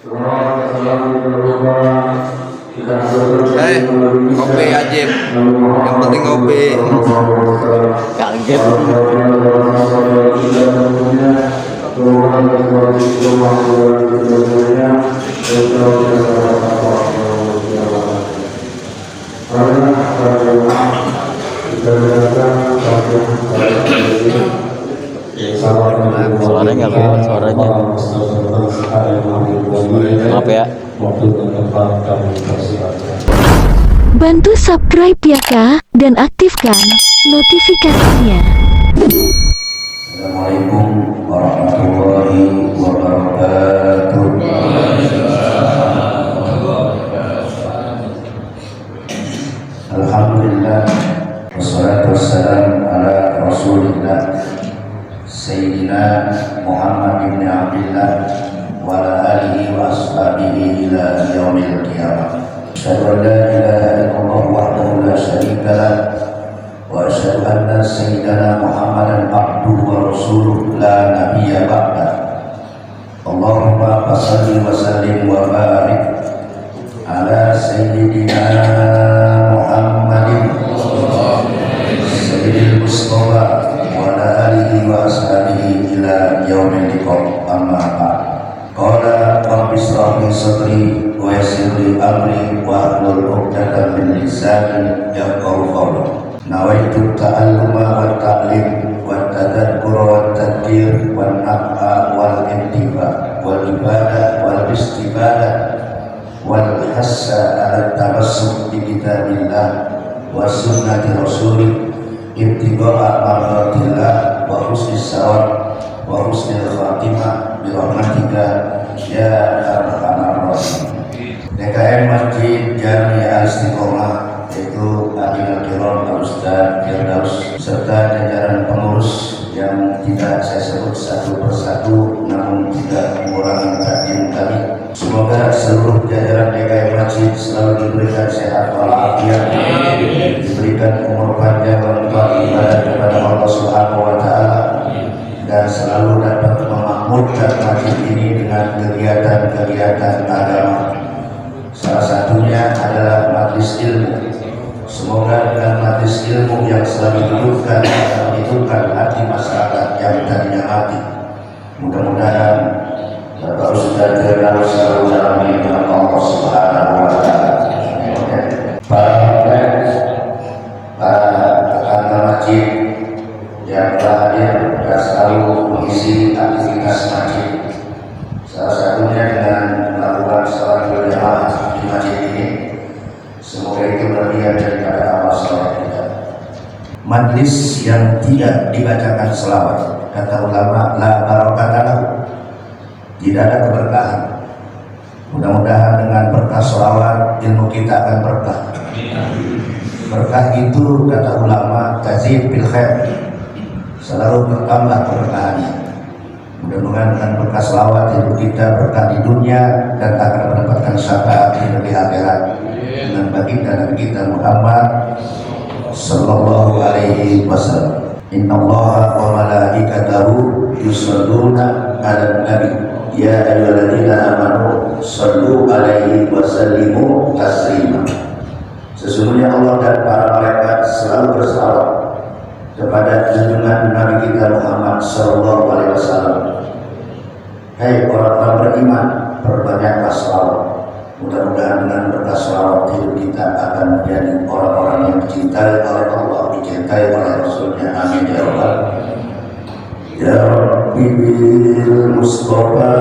Kopi ajib, yang penting kopi. Kaget. Suaranya nggak keluar, suaranya. Maaf ya. Bantu subscribe ya Kak, dan aktifkan notifikasinya. Assalamualaikum warahmatullahi wabarakatuh. Alhamdulillah, wassalatu wassalamu ala rasulillah Sayyidina Muhammad ibn Abdillah wa ala alihi wa ashabihi ila yaumil qiyamah. Asyhadu an la ilaha illallah wahdahu la syarika lah wa asyhadu anna sayyidana Muhammadan abduhu wa rasuluhu la nabiyya ba'dah. Allahumma shalli wa sallim wa barik ala sayyidina Muhammadin sayyidil mustafa wa ala alihi wa ashabihi ila yaumil liqa. Amma ba'd. Qala rabbi shrah li sadri wa yassir li amri wa hlul 'uqdatam min lisani yafqahu qawli. Nawaitu ta'alluma wa ta'lim wa tadabbura wa tadbir wa naf'a wal intifa wal ibadah wal istifadah wal hassa ala tabassum bi kitabillah wa sunnati rasulih ibtigha'a mardatillah wa husnis sawab wa husnil khatimah bi rahmatika ya arhamar rahimin. DKM Masjid Jami Al-Istiqomah, yaitu Adil Kiram Al-Ustaz Firdaus serta jajaran pengurus yang tidak saya sebut satu persatu namun tidak mengurangi takdim kami. Semoga seluruh jajaran DKM Masjid selalu diberikan sehat walafiat, diberikan umur panjang dan ibadah kepada Allah Subhanahu wa taala, dan selalu dapat memakmurkan masjid ini dengan kegiatan-kegiatan agama. Salah satunya adalah majlis ilmu. Semoga dengan majlis ilmu yang selalu dihidupkan akan menghidupkan hati masyarakat yang tadinya mati. Mudah-mudahan Bapak Ustaz Firdaus selalu dalam lindungan Allah Subhanahu wa taala. Para rekan masjid yang telah hadir dan selalu mengisi aktivitas masjid, salah satunya dengan melakukan salat berjamaah di masjid ini. Semoga itu bagian daripada amal salat kita. Majlis yang tidak dibacakan selawat, kata ulama, la barokah, tidak ada keberkahan. Mudah-mudahan dengan berkah selawat ilmu kita akan berkah. Berkah itu kata ulama tazid bil khair, selalu bertambah keberkahannya. Mudah-mudahan dengan berkah selawat ilmu kita berkah di dunia dan akan mendapatkan syafaat di negeri akhirat dengan baginda Nabi kita Muhammad sallallahu alaihi wasallam. Innallaha wa malaikatahu yusholluna 'alan nabi ya ayyuhalladzina amanu shallu 'alaihi wa sallimu taslima. Sesungguhnya Allah dan para malaikat selalu bersalawat kepada junjungan Nabi kita Muhammad sallallahu alaihi wasallam. Hai orang-orang beriman, perbanyaklah salawat. Mudah-mudahan dengan berkah salawat hidup kita akan menjadi orang-orang yang dicintai oleh Allah, dicintai oleh Rasulnya. Amin ya rabbal. Ya Rabbi bil Mustafa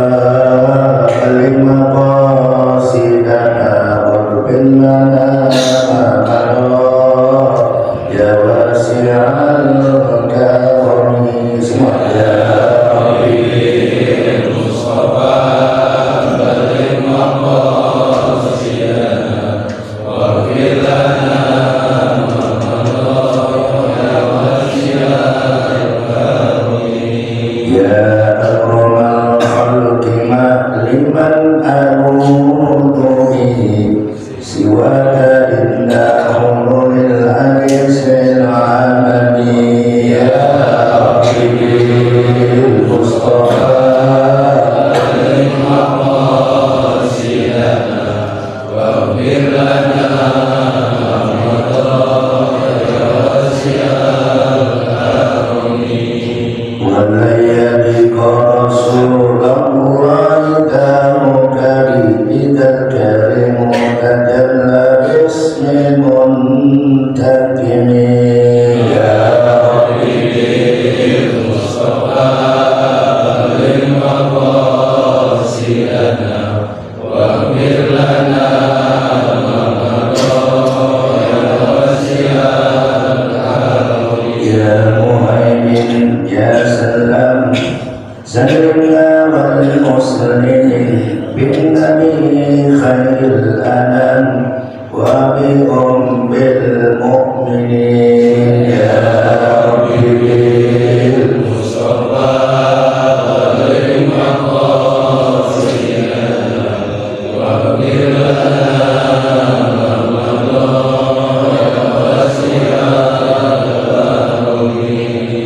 lima qasidana wa bilana ya wasi'al karami. Semua ya Rabbi bil Mustafa lima qasidana wa bilana liman anudu bihi siwaka inna humulil anisil amani ya Rabbi bil Mustafa المرسلين بالنبي خير الأنام وبأم المؤمنين يا ربي بالمصطفى عليهم قاصيا واغفر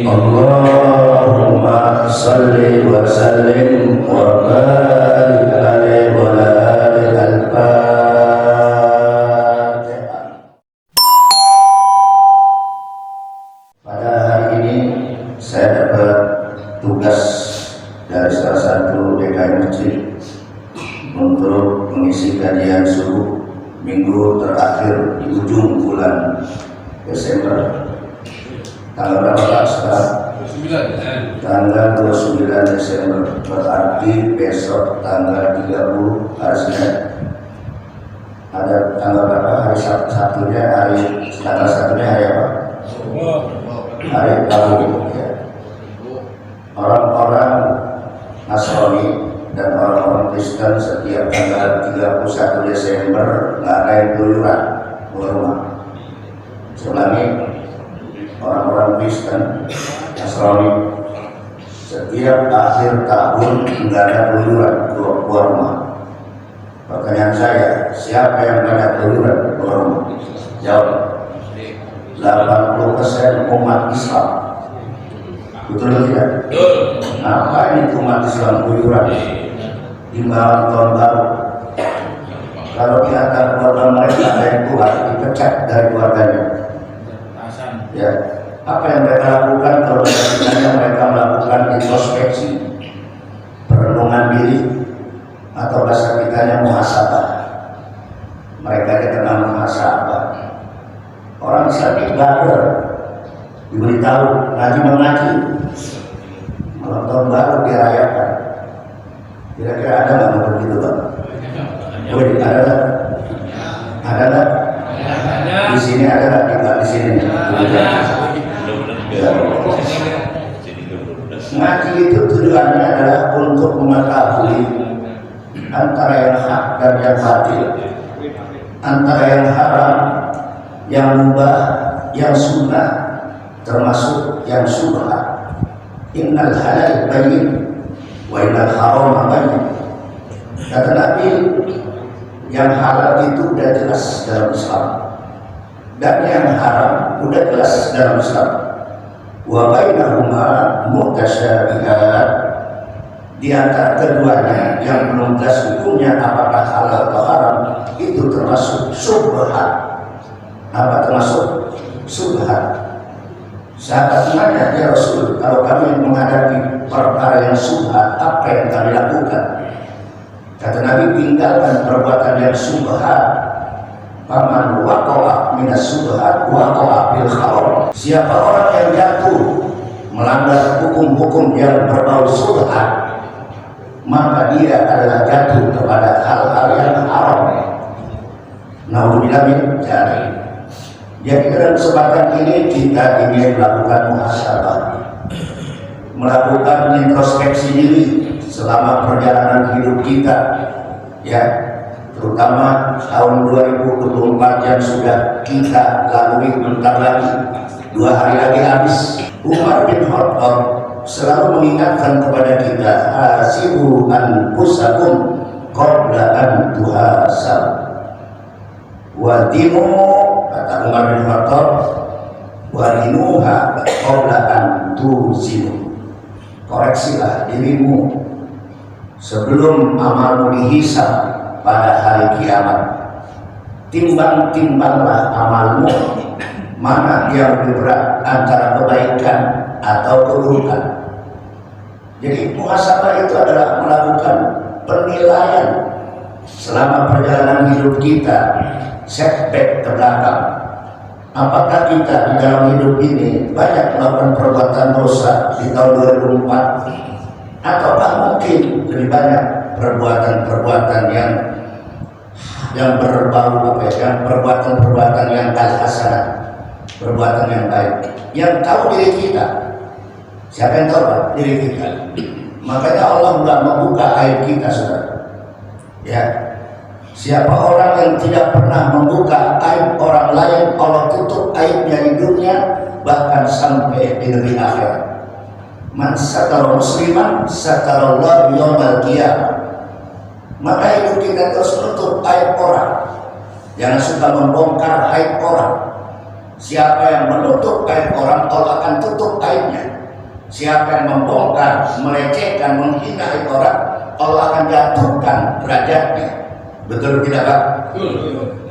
اللهم صل وسلم وبارك عليه وعلى آله الفاتحة. Pada hari ini saya dapat tugas dari salah satu DKI Masjid untuk mengisi kajian subuh minggu terakhir di ujung bulan Desember. Tanggal berapa Pak sekarang? Tanggal 29 Desember, berarti besok tanggal 30 hari Senin. Ada tanggal berapa hari Sabtunya, hari tanggal satunya hari apa? Hari Rabu. Ya. Orang-orang Nasrani dan orang-orang Kristen setiap tanggal 31 Desember nggak naik keluyuran ke rumah. Selama orang-orang Kristen Nasrani setiap akhir tahun nggak ada keluyuran keluar rumah. Pertanyaan saya, siapa yang banyak keluyuran keluar rumah? Jawab. 80% umat Islam. Betul atau tidak? Betul. Ngapain itu umat Islam keluyuran di malam tahun baru? Kalau di antara keluarga mereka ada yang keluar, dipecat dari keluarganya. Ya, apa yang mereka lakukan? Kalau mereka melakukan introspeksi, perenungan diri, atau bahasa kitanya muhasabah. Mereka dikenal muhasabah. Orang Islam ibadah diberitahu ngaji mengaji, malam tahun baru dirayakan. Kira-kira ada nggak mau begitu Pak? Boleh ada nggak? Ada nggak? Di sini ada nggak? Di sini. Ya. Ngaji itu tujuannya adalah untuk mengetahui antara yang hak dan yang batil, antara yang haram, yang mubah, yang sunnah, termasuk yang syubhat. Innal halal bayyin wa innal haram bayyin. Kata Nabi, yang halal itu udah jelas dalam Islam dan yang haram udah jelas dalam Islam. Wa bainahuma mutasyabihat. Di antara keduanya yang belum jelas hukumnya apakah halal atau haram, itu termasuk syubhat. Apa termasuk syubhat? Sahabat tanya, ya Rasul, kalau kami menghadapi perkara yang syubhat, apa yang kami lakukan? Kata Nabi, tinggalkan perbuatan yang syubhat. Paman waqa'a minas syubhat waqa'a bil haram. Siapa orang yang jatuh melanggar hukum-hukum yang berbau syubhat, maka dia adalah jatuh kepada hal-hal yang haram. Naudzubillah min dzalik. Jadi dalam kesempatan ini kita ingin melakukan muhasabah, melakukan introspeksi diri selama perjalanan hidup kita, ya, terutama tahun 2024 yang sudah kita lalui bentar lagi, 2 hari lagi habis. Umar bin Khattab selalu mengingatkan kepada kita, hasibu anfusakum qabla an tuhasab wa dinu, kata Umar bin Khattab, wadinuha qabla an tuzinu. Koreksilah dirimu sebelum amalmu dihisab pada hari kiamat. Timbang-timbanglah amalmu, mana yang lebih berat antara kebaikan atau keburukan. Jadi muhasabah itu adalah melakukan penilaian selama perjalanan hidup kita, setback ke belakang. Apakah kita di dalam hidup ini banyak melakukan perbuatan dosa di tahun 2004, ataukah mungkin lebih banyak perbuatan-perbuatan yang berbau yang perbuatan-perbuatan yang al-hasanah, perbuatan yang baik, yang tahu diri kita. Siapa yang tahu Pak? Diri kita. Makanya Allah sudah membuka aib kita, saudara. Ya, siapa orang yang tidak pernah membuka aib orang lain, Allah tutup aibnya di dunia, bahkan sampai di negeri akhirat. Man satara musliman satarallahu yaumal qiyamah. Maka itu kita terus menutup aib orang. Jangan suka membongkar aib orang. Siapa yang menutup aib orang, Allah akan tutup aibnya. Siapa yang membongkar, melecehkan, menghina aib orang, Allah akan jatuhkan derajatnya. Betul tidak, Pak?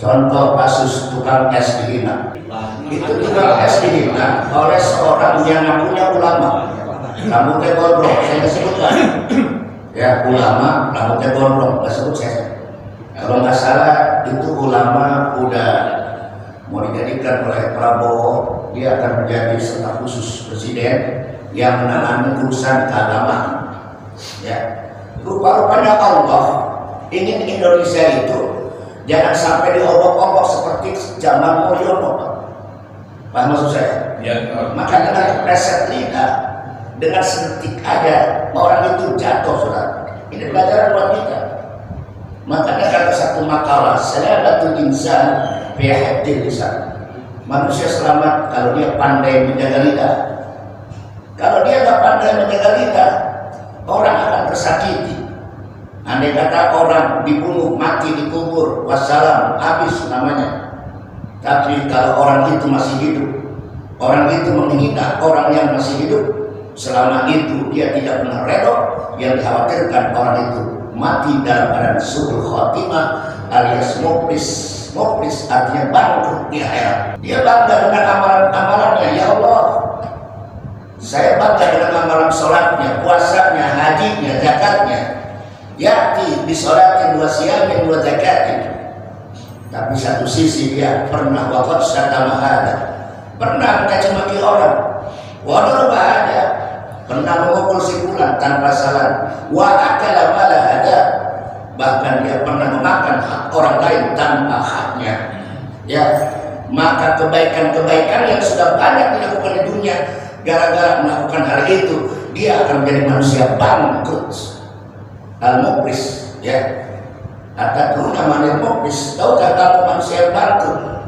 Contoh kasus tukang es dihina. Itu tukang es dihina oleh seorang yang ngakunya ulama. Rambutnya gondrong, saya sebutkan. Ya, ulama, rambutnya gondrong, nggak sebut saya. Kalau nggak salah itu ulama udah mau dijadikan oleh Prabowo, dia akan menjadi staf khusus presiden yang menangani urusan keagamaan. Ya, rupa-rupanya Allah ingin Indonesia itu jangan sampai diobok-obok seperti zaman Mulyono. Paham maksud saya? Ya. Maka dengan preset lidah, dengan sedetik aja orang itu jatuh, saudara. Ini pelajaran buat kita. Makanya kata satu makalah, selamatul insan fi haddil lisan. Manusia selamat kalau dia pandai menjaga lidah. Kalau dia nggak pandai menjaga lidah, orang akan tersakiti. Andai kata orang dibunuh, mati, dikubur, wassalam, habis namanya. Tapi kalau orang itu masih hidup, orang itu menghina orang yang masih hidup, selama itu dia tidak pernah redha. Yang dikhawatirkan orang itu mati dalam keadaan su'ul khotimah alias muflis. Muflis artinya bangkrut di akhirat. Dia bangga dengan amalan-amalannya. Ya Allah, saya bangga dengan amalan sholatnya, puasanya, hajinya, zakatnya. Yati bisolatin wa siyamin wa zakatin. Tapi satu sisi dia pernah wafat syatama hada, pernah mencaci maki orang, waduh ada, pernah memukul si fulan tanpa salah, wa akala mala hada, bahkan dia pernah memakan hak orang lain tanpa haknya. Ya, maka kebaikan-kebaikan yang sudah banyak dilakukan di dunia, gara-gara melakukan hal itu, dia akan menjadi manusia bangkrut. Al-Muflis, ya. Atadruna manil muflis? Tahukah kamu manusia bangkrut?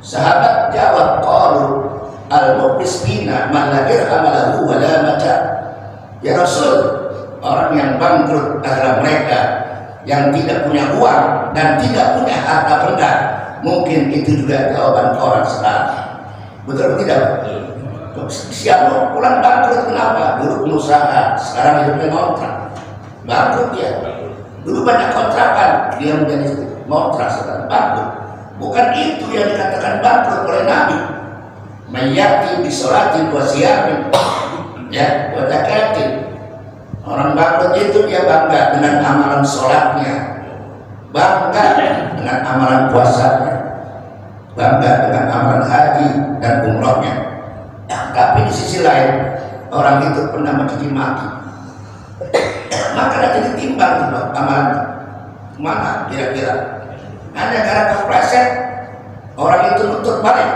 Sahabat jawab, qalu al-muflis bina man la dirham lahu wa la mata. Ya Rasul, orang yang bangkrut adalah mereka yang tidak punya uang dan tidak punya harta benda. Mungkin itu juga jawaban orang sekarang. Betul tidak? Siapa pulang bangkrut kenapa? Dulu pengusaha, sekarang hidupnya ngontrak. Bangkrut dia. Dulu banyak kontrakan, dia menjadi ngontrak, sekarang bangkrut. Bukan itu yang dikatakan bangkrut oleh Nabi. Mayati bisolatin wa siyamin, ya, wa zakatin. Orang bangkrut itu dia bangga dengan amalan sholatnya, bangga dengan amalan puasanya, bangga dengan amalan haji dan umrohnya. Tapi di sisi lain, orang itu pernah mencaci maki. Maka nanti ditimbang tuh amalan mana kira-kira. Hanya karena kepleset, orang itu nuntut balik.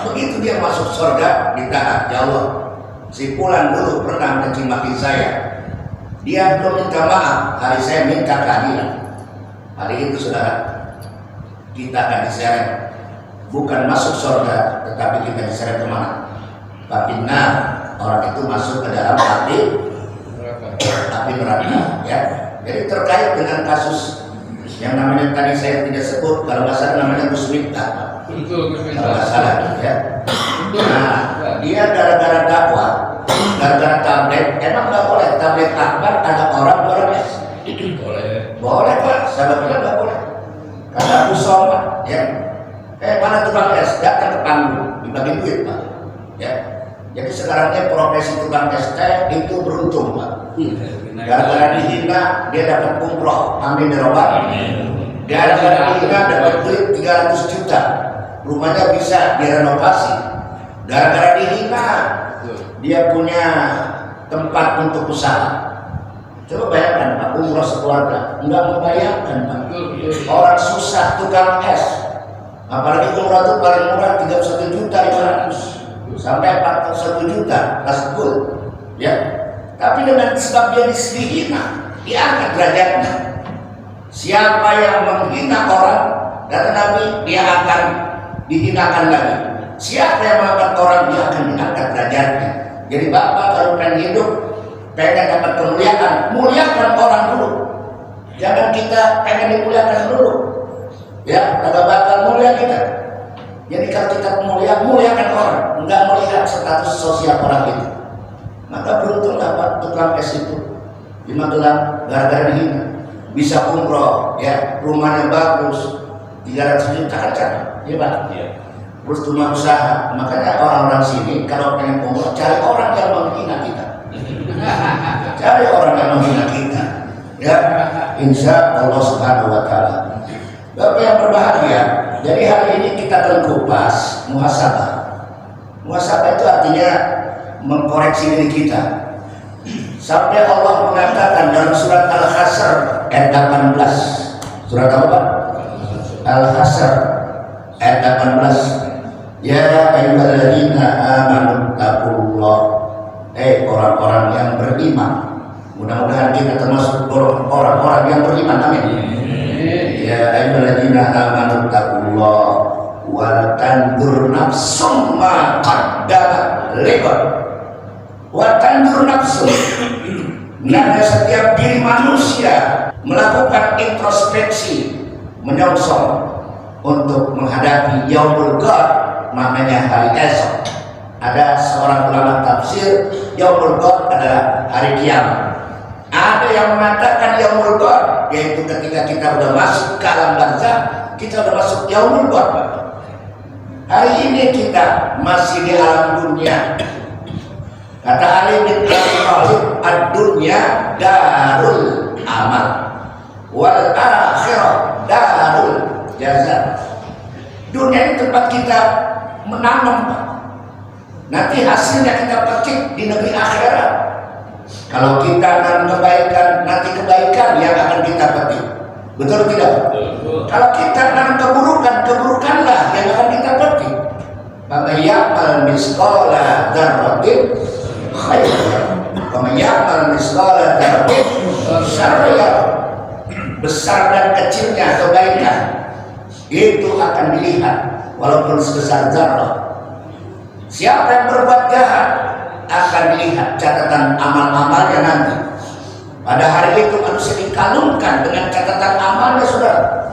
Begitu dia masuk surga, ditahan, ya Allah, si fulan dulu pernah mencaci maki saya, dia belum minta maaf, hari saya minta keadilan. Hari itu saudara, kita akan diseret, bukan masuk surga, tetapi kita diseret kemana? Tapi orang itu masuk ke dalam api neraka, ya. Jadi terkait dengan kasus yang namanya tadi saya tidak sebut, kalau nggak salah namanya Musmiftah, kalau nggak salah, ya. Nah, dia gara-gara dakwah, gara-gara tablet, emang nggak boleh tablet akbar ada orang es. Boleh Pak, saya bilang nggak boleh. Karena Abu Somad, ya. Mana tukang es? Datang ke panggung, dibagi duit Pak, ya. Jadi sekarangnya profesi tukang es itu beruntung Pak. Gara-gara dihina dia dapat umroh, amin ya robbal. Gara-gara dihina dapat duit 300 juta, rumahnya bisa direnovasi. Gara-gara dihina dia punya tempat untuk usaha. Coba bayangkan Pak, umroh sekeluarga, enggak membayangkan Pak. Orang susah tukang es, apalagi umroh itu paling murah 31 juta 500 sampai 41 juta kasbul, ya. Tapi dengan sebab dia dihina, diangkat derajatnya. Siapa yang menghina orang, kata Nabi, dia akan dihinakan lagi. Siapa yang mengangkat orang, dia akan diangkat derajatnya. Jadi Bapak kalau pengen hidup, pengen dapat kemuliaan, muliakan orang dulu. Jangan kita pengen dimuliakan dulu. Ya, kata Bapak mulia kita. Jadi kalau kita muliakan orang, enggak melihat status sosial orang itu. Maka beruntung dapat tukang es itu di Magelang gara-gara dihina. Bisa umroh, ya, rumahnya bagus, 300 juta kan, ya Pak? Iya. Terus rumah usaha, makanya orang-orang sini kalau pengen umroh cari orang yang menghina kita. Cari orang yang menghina kita, ya, insya Allah Subhanahu Wa Taala. Bapak yang berbahagia, jadi hari ini kita akan kupas muhasabah. Muhasabah itu artinya mengkoreksi diri kita. Sampai Allah mengatakan dalam surat Al-Hasr ayat 18. Surat apa? Al-Hasr ayat 18. Ya ayyuhalladzina amanu taqullah. Orang-orang yang beriman. Mudah-mudahan kita termasuk orang-orang yang beriman. Amin. Ya ayyuhalladzina amanu taqullah wa tanzur nafsum ma qaddamat liqad. Wa tanzur nafsum, dan setiap diri manusia melakukan introspeksi, menyongsong untuk menghadapi yaumul qad, maknanya hari esok. Ada seorang ulama tafsir, yaumul qad adalah hari kiamat. Ada yang mengatakan yaumul qad yaitu ketika kita sudah masuk ke alam barzakh, kita sudah masuk yaumul qad. Hari ini kita masih di alam dunia. Kata Ali bin Abi Thalib, ad-dunya darul amal wal akhirah darul jaza. Dunia ini tempat kita menanam, Pak. Nanti hasilnya kita petik di negeri akhirat. Kalau kita nanam kebaikan, nanti kebaikan yang akan kita petik. Betul tidak? Kalau kita nanam keburukan, keburukanlah yang akan kita petik. Maka ya'mal misqala dzarratin khairan, wa ya'mal misqala dzarratin syarran. Besar dan kecilnya kebaikan itu akan dilihat walaupun sebesar zarrah. Siapa yang berbuat jahat akan dilihat catatan amal-amalnya nanti. Pada hari itu manusia dikalungkan dengan catatan amalnya, saudara.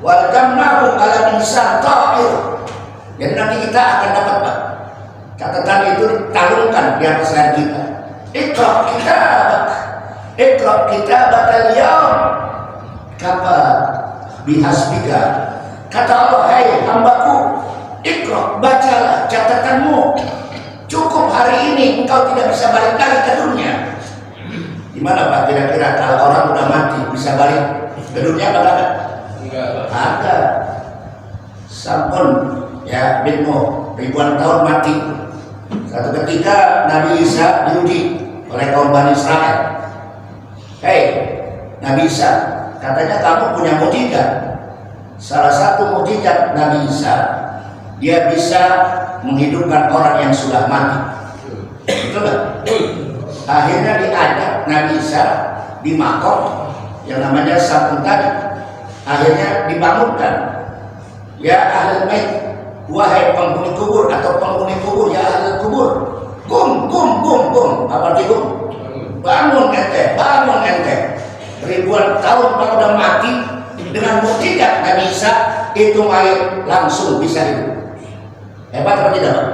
Wal jamnahu ala insan ta'ir. Jadi nanti kita akan dapat, Pak, catatan itu dikalungkan di atas leher kita. Iqra kitabak al-yawm kafa bihasbika. Kata Allah, hai hambaku, Iqra, bacalah catatanmu. Cukup hari ini engkau tidak bisa balik lagi ke dunia. Gimana Pak kira-kira kalau orang udah mati bisa balik ke dunia? Enggak ada. Sampun ya bingung ribuan tahun mati. Satu ketika Nabi Isa diuji oleh kaum Bani Israel. Hei Nabi Isa, katanya kamu punya mukjizat. Salah satu mukjizat Nabi Isa, dia bisa menghidupkan orang yang sudah mati. Betul nggak? Akhirnya diajak Nabi Isa di makom yang namanya Sabun tadi. Akhirnya dibangunkan. Ya ahli bait, wahai penghuni kubur atau penghuni kubur, ya ahli kubur, gum. Apa arti gum? Bangun ente. Ribuan tahun kalau udah mati, dengan mukjizat Nabi Isa itu mayat langsung bisa hidup. Hebat apa tidak, Pak?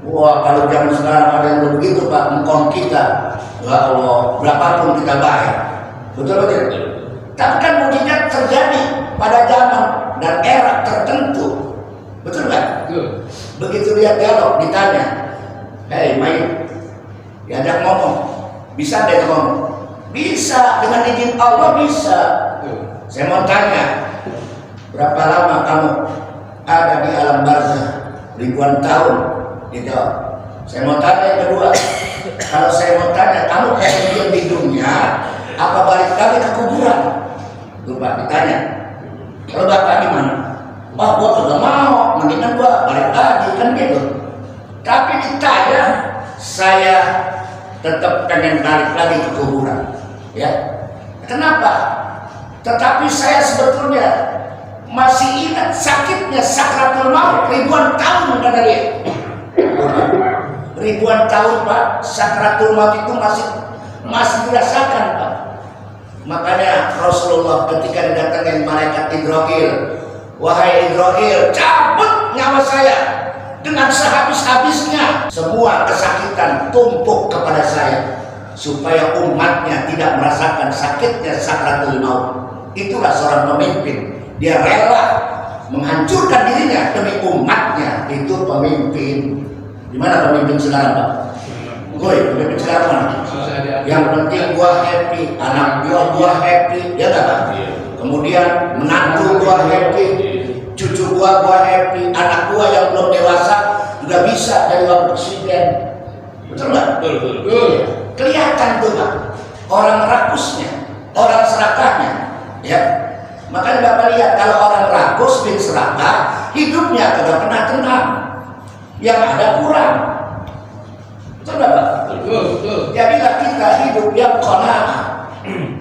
Wah, kalau zaman sekarang ada yang begitu, Pak, engkau kita, ya Allah, berapapun kita bayar. Betul betul. Tapi kan mukjizat terjadi pada zaman dan era tertentu. Betul nggak? Begitu lihat dialog, ditanya, hei mayat, diajak ngomong, bisa deh ngomong? Bisa, dengan izin Allah bisa. Saya mau tanya, berapa lama kamu ada di alam barzakh? Ribuan tahun. Dia jawab. Saya mau tanya yang kedua, kalau saya mau tanya, kamu pengen di dunia apa balik lagi ke kuburan? Lupa ditanya. Kalau Bapak gimana? Wah, gua kagak mau, mendingan gua balik lagi, kan gitu. Tapi ditanya, saya tetap pengen balik lagi ke kuburan. Ya, kenapa? Tetapi saya sebetulnya masih ingat sakitnya sakratul maut ribuan tahun, kata dia. Ribuan tahun Pak, sakratul maut itu masih dirasakan Pak. Makanya Rasulullah ketika didatangin malaikat Ibrahim, wahai Ibrahim, cabut nyawa saya dengan sehabis-habisnya. Semua kesakitan tumpuk kepada saya supaya umatnya tidak merasakan sakitnya sakratul maut. Itulah seorang pemimpin. Dia rela menghancurkan dirinya demi umatnya. Itu pemimpin. Gimana pemimpin sekarang Pak? Woi, pemimpin sekarang mana? Yang penting gua happy, anak gua happy, ya nggak Pak? Kemudian menantu gua happy, cucu gua happy, anak gua yang belum dewasa juga bisa jadi wakil presiden. Betul nggak? Betul. Kelihatan tuh Pak, orang rakusnya, orang serakahnya, ya. Makanya Bapak lihat kalau orang rakus bin serakah, hidupnya tidak pernah tenang. Yang ada kurang. Betul nggak Pak? Betul. Jadilah kita hidup yang qanaah.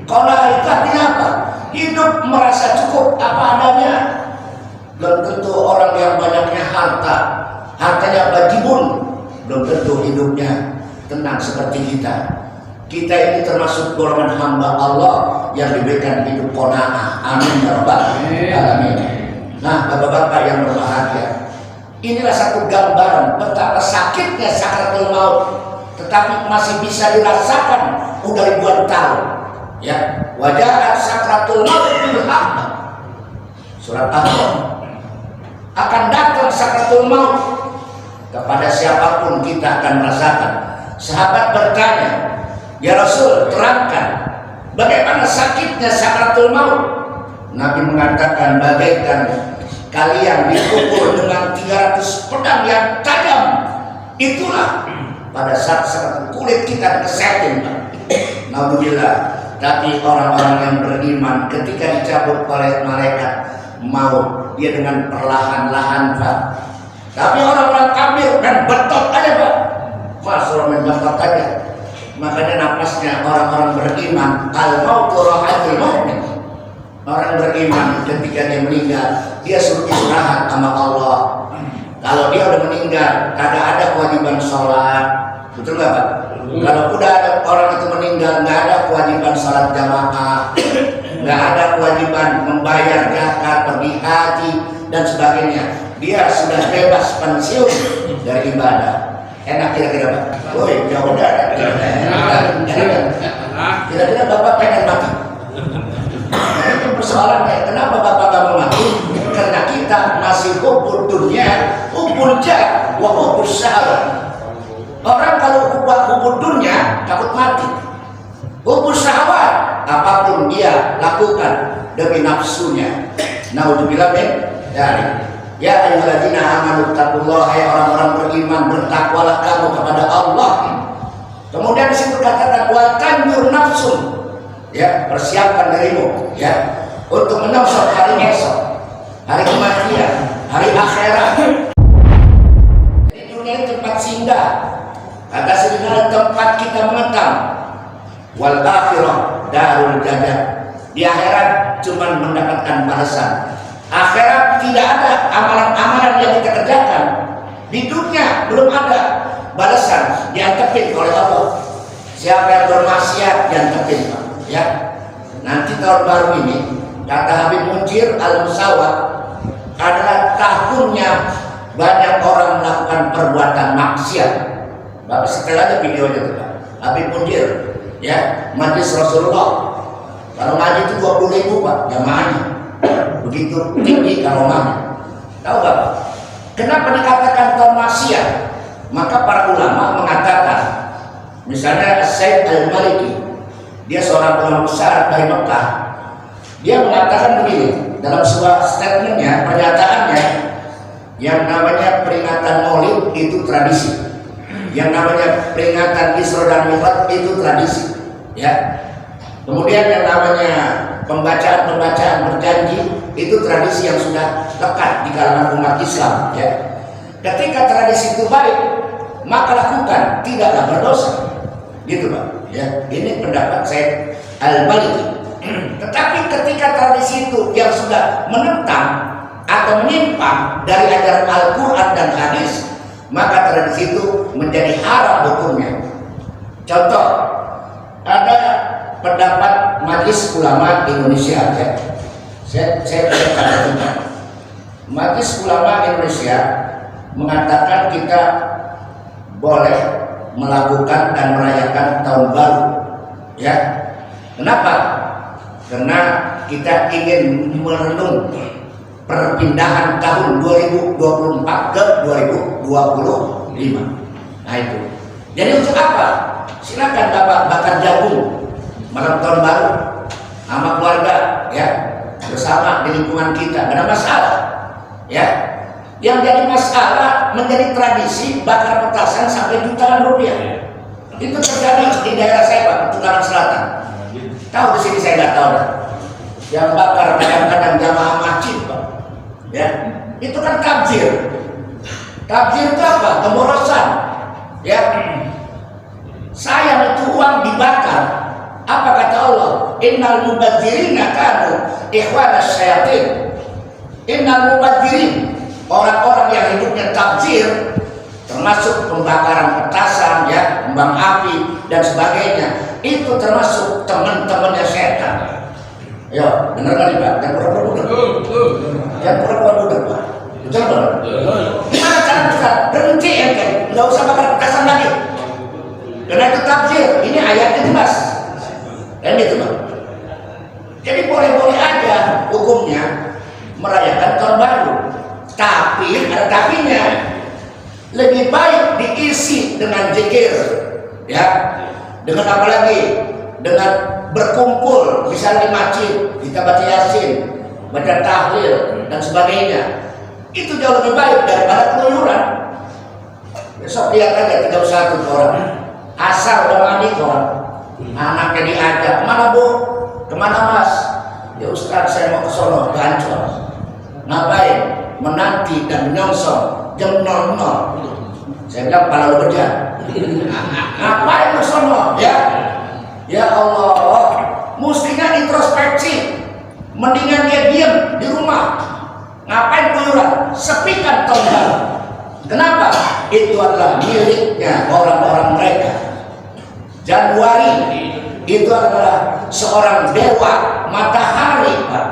Qanaah itu artinya apa? Hidup merasa cukup apa adanya. Belum tentu orang yang banyaknya hartanya bajibun, belum tentu hidupnya tenang seperti kita. Kita ini termasuk golongan hamba Allah yang diberikan hidup qanaah. Amin ya rabbal alamin. Nah, bapak-bapak yang berbahagia, inilah satu gambaran betapa sakitnya sakratul maut, tetapi masih bisa dirasakan udah ribuan tahun. Ya, wajahat sakratul maut bil haqq. Surat Al-Qamar. Akan datang sakratul maut kepada siapapun kita akan merasakan. Sahabat bertanya, ya Rasul, terangkan bagaimana sakitnya sakratul maut. Nabi mengatakan, bagaikan kalian dipukul dengan 300 pedang yang tajam. Itulah pada saat kulit kita kesetin. Naudzubillah. Tapi orang-orang yang beriman ketika dicabut oleh malaikat maut, dia dengan perlahan-lahan Pak. Tapi orang-orang kafir dan betot aja Pak. Masuk betot aja. Makanya napasnya orang-orang beriman, al-mautu rahatul mu'min. Orang beriman ketika dia meninggal, dia suruh istirahat sama Allah. Kalau dia udah meninggal, kagak ada kewajiban sholat, betul nggak Pak? Kalau udah ada orang itu meninggal, nggak ada kewajiban sholat jamaah, nggak ada kewajiban membayar zakat, pergi haji dan sebagainya. Dia sudah bebas pensiun dari ibadah. Enak kira-kira Pak? Woi, jauh dah. Kira-kira Bapak pengen mati? Nah, itu persoalannya. Kenapa Bapak gak mau mati? Karena kita masih hubur dunia, hubur jah, wa hubur syahwat. Orang kalau hubur dunia takut mati. Hubur syahwat, apapun dia lakukan demi nafsunya. Naudzubillah min dzalik. Ya ayyuhalladzina amanu taqullaha, hai orang-orang beriman, bertakwalah kamu kepada Allah. Kemudian di situ katakan wa tanjur nafsun, ya, persiapkan dirimu ya untuk menyongsong hari esok, hari kematian, hari akhirat. Jadi dunia tempat singgah, kata sebenarnya tempat kita mengetang. Wal akhirah darul jaza. Di akhirat cuma mendapatkan balasan. Akhirat tidak ada amalan-amalan yang kita kerjakan. Di dunia belum ada balasan, diantepin oleh Allah. Siapa yang bermaksiat diantepin, Pak. Ya. Nanti tahun baru ini, kata Habib Munjir Al-Musawwad, adalah tahunnya banyak orang melakukan perbuatan maksiat. Bapak setel aja videonya tuh, Pak. Habib Munjir, ya, Majlis Rasulullah. Kalau ngaji itu 20.000 Pak, jamaahnya. Begitu tinggi karomahnya. Tahu gak Pak? Kenapa dikatakan tahun maksiat? Maka para ulama mengatakan, misalnya Said Al-Maliki, dia seorang ulama besar dari Mekah. Dia mengatakan begini dalam sebuah statementnya, pernyataannya, yang namanya peringatan Maulid itu tradisi, yang namanya peringatan Isra dan Mi'raj itu tradisi, ya. Kemudian yang namanya pembacaan berjanji itu tradisi yang sudah lekat di kalangan umat Islam, ya. Ketika tradisi itu baik, maka lakukan, tidaklah berdosa. gitu Pak. Ya, ini pendapat saya Al-Maliki. Tetapi ketika tradisi itu yang sudah menentang atau menyimpang dari ajaran Al-Quran dan hadis, maka tradisi itu menjadi haram hukumnya. Contoh, ada pendapat Majelis Ulama Indonesia, saya katakan, Majelis Ulama Indonesia mengatakan kita boleh melakukan dan merayakan tahun baru, ya. Kenapa? Karena kita ingin merenung perpindahan tahun 2024 ke 2025. Nah itu. Jadi untuk apa? Silakan Bapak bakar jagung malam tahun baru sama keluarga, ya, bersama di lingkungan kita, nggak ada masalah, ya. Yang jadi masalah menjadi tradisi bakar petasan sampai jutaan rupiah. Itu terjadi di daerah saya Pak, Petukangan Selatan. Tahu di sini saya nggak tahu dah. Yang bakar kadang-kadang jamaah masjid Pak, ya. Itu kan takjir. Takjir itu apa? Pemborosan, ya. Sayang itu uang dibakar. Apa kata Allah? Innal mubadzirina kanu ikhwanas syayatin. Innal mubadzirin, orang-orang yang hidupnya takjir, termasuk pembakaran petasan, ya, kembang api dan sebagainya, itu termasuk teman-temannya setan. Ya, benar kan Pak? Dan pura-pura budak. Dan pura-pura budak Pak. Betul Pak? Gimana cara kita berhenti ente? Nggak usah bakar petasan lagi. Karena itu takjir. Ini ayatnya jelas. Dan itu Pak. Jadi boleh-boleh aja hukumnya merayakan tahun baru. Tapi ada tapinya. Lebih baik diisi dengan zikir, ya. Dengan apa lagi? Dengan berkumpul, misalnya di masjid, kita baca Yasin, baca tahlil dan sebagainya. Itu jauh lebih baik daripada keluyuran. Besok lihat aja 31 orang, asal udah mandi orang, anaknya diajak, kemana Bu? Kemana Mas? Ya Ustaz, saya mau ke sono, ke Ancol. Ngapain? Menanti dan menyongsong jam 00. Saya bilang kepala lu bedah. Ngapain ke sono? Ya. Ya Allah, mestinya introspeksi. Mendingan dia diam di rumah. Ngapain keluyuran? Sepikan tahun baru. Kenapa? Itu adalah miliknya orang-orang mereka. Januari itu adalah seorang dewa matahari, Pak.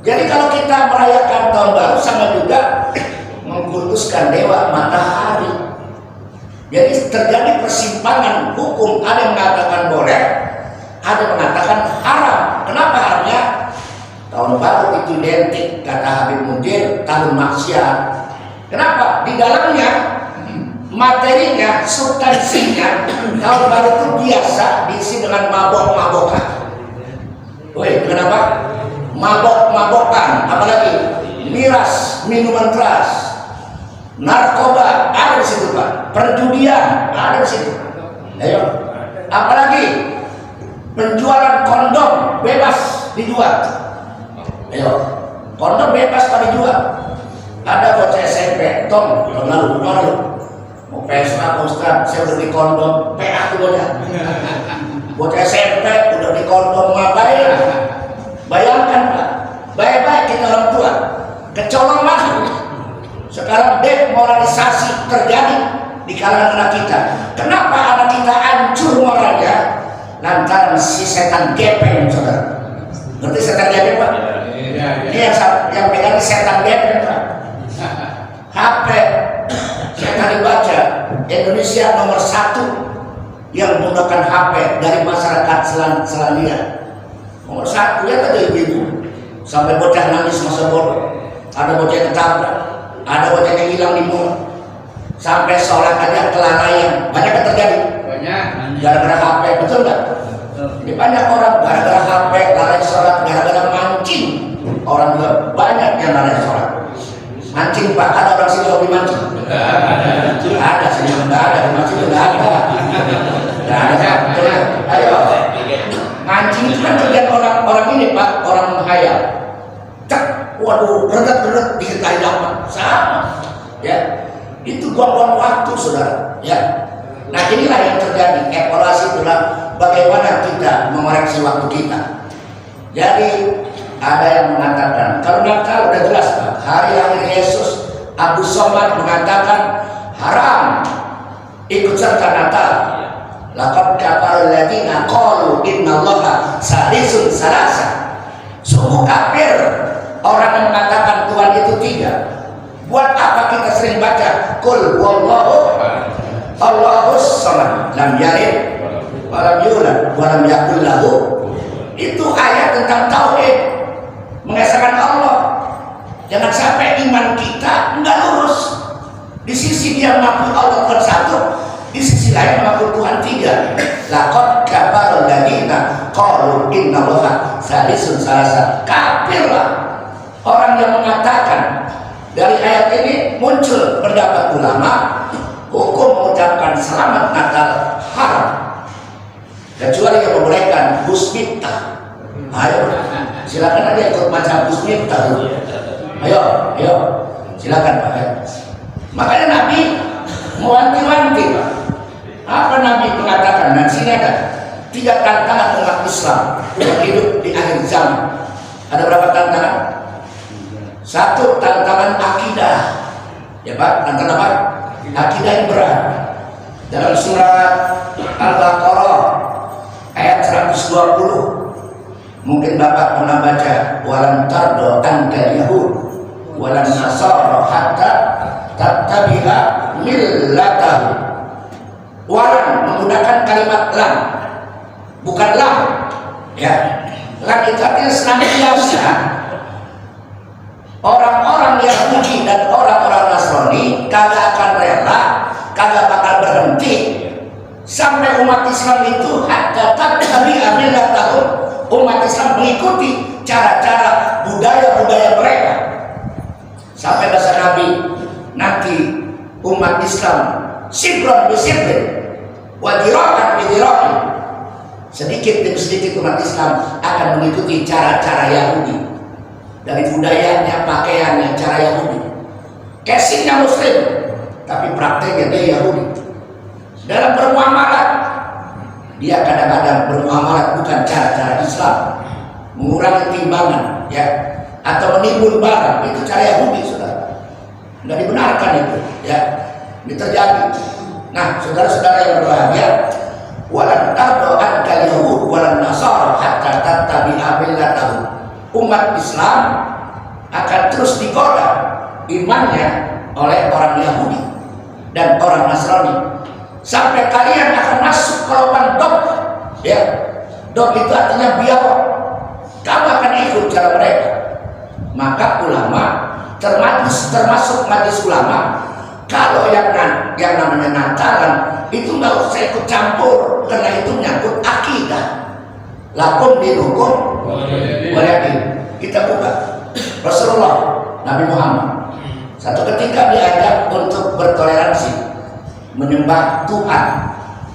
Jadi kalau kita merayakan tahun baru sama juga mengkultuskan dewa matahari. Jadi terjadi persimpangan hukum, ada yang mengatakan boleh, ada yang mengatakan haram. Kenapa haramnya? Tahun baru itu identik, kata Habib Mudir, tahun maksiat. Kenapa? Di dalamnya materinya, substansinya, tahun baru itu biasa diisi dengan mabok-mabokan. Woi, kenapa? Mabok-mabokan, apalagi miras, minuman keras, narkoba ada di situ Pak, perjudian ada di situ. Ayo, apalagi penjualan kondom bebas dijual. Ayo, kondom bebas pada dijual. Ada bocah SMP, Tom, lalu mau pesta Ustaz, saya udah di kondom, PA tuh bocah. Bocah SMP udah di kondom, ngapain? Bayangkan Pak, baik-baik kita orang tua, kecolongan. Sekarang demoralisasi terjadi di kalangan anak kita. Kenapa anak kita hancur moralnya? Lantaran si setan gepeng, saudara. Ngerti setan gepeng Pak? Dia yang pegang setan gepeng Pak. HP saya tadi baca, Indonesia nomor 1 yang menggunakan HP dari masyarakat Selandia. Nomor 1, lihat aja ibu-ibu, sampai bocah nangis masa bodoh, ada bocah yang ketabrak, ada bocah yang hilang di mall, sampai sholat aja kelalaian. Banyak yang terjadi. Banyak. Gara-gara HP, betul nggak? Ini banyak orang gara-gara HP lalai sholat, gara-gara mancing. Orang juga banyak yang lalai sholat. Mancing Pak, ada orang sini hobi mancing? Ada sini, nggak ada di mancing, nggak ada. Nggak ada. Ayo, mancing itu kan kerjaan orang ini Pak, orang menghayal. Cek, waduh, redet dikit kali dapat, sama. Ya, itu buang-buang waktu saudara. Ya, Nah inilah yang terjadi. Evaluasi itulah bagaimana kita mengoreksi waktu kita. Jadi ada yang mengatakan kalau Natal udah jelas Pak, hari akhir Yesus. Abu Somad mengatakan haram ikut serta Natal. Laqad kafara alladziina qalu innallaha salisun salasa. Sungguh kafir orang yang mengatakan Tuhan itu tiga. Buat apa kita sering baca qul huwallahu Allahus samad lam yalid wa lam yulad wa lam yakul lahu. Itu ayat tentang tauhid, mengesahkan Allah. Jangan sampai iman kita enggak lurus. Di sisi dia mengaku Allah Tuhan satu, di sisi lain mengaku Tuhan tiga. Laqad kafara alladziina qalu innallaha salisun salasa. Kafirlah orang yang mengatakan. Dari ayat ini muncul pendapat ulama, hukum mengucapkan selamat Natal haram kecuali yang membolehkan Busmiftah. Ayo silakan aja ikut baca Busmiftah dulu. Ayo silakan Pak. Makanya Nabi mewanti-wanti Pak. Apa Nabi mengatakan? Dan sini ada 3 tantangan umat Islam yang hidup di akhir zaman. Ada berapa tantangan? 1, tantangan akidah. Ya Pak, tantangan apa? Akidah yang berat. Dalam surat Al-Baqarah ayat 120. Mungkin Bapak pernah baca walan tardo ankal yahud walan nasara hatta tattabi'a millatahu. Walan menggunakan kalimat lam, bukan lam. Ya, lam itu artinya senantiasa. Orang-orang Yahudi dan orang-orang Nasrani kagak akan rela, kagak bakal berhenti sampai umat Islam itu hatta tattabi'a millatahu. Umat Islam mengikuti cara-cara budaya-budaya mereka. Sampai bahasa Nabi, nanti umat Islam sibron bisibrin wadirokan bidirokan, sedikit demi sedikit umat Islam akan mengikuti cara-cara Yahudi. Dari budayanya, pakaiannya, cara Yahudi. Casingnya Muslim, tapi prakteknya dia Yahudi. Dalam bermuamalah, dia kadang-kadang bermuamalah bukan cara-cara Islam, mengurangi timbangan, ya, atau menimbun barang, itu cara Yahudi, saudara. Nggak dibenarkan itu, ya. Ini terjadi. Nah, saudara-saudara yang berbahagia, walan tardo ankal yahud walan nasara hatta tattabi'a millatahu. Umat Islam akan terus digoda imannya oleh orang Yahudi dan orang Nasrani sampai kalian akan masuk ke lubang dok, ya. Dok itu artinya biawak. Kamu akan ikut cara mereka. Maka ulama termasuk majelis ulama, kalau yang namanya Natalan itu nggak usah ikut campur karena itu menyangkut akidah. Lakum dinukum walakin. Kita buka Rasulullah Nabi Muhammad satu ketika diajak untuk bertoleransi menyembah Tuhan.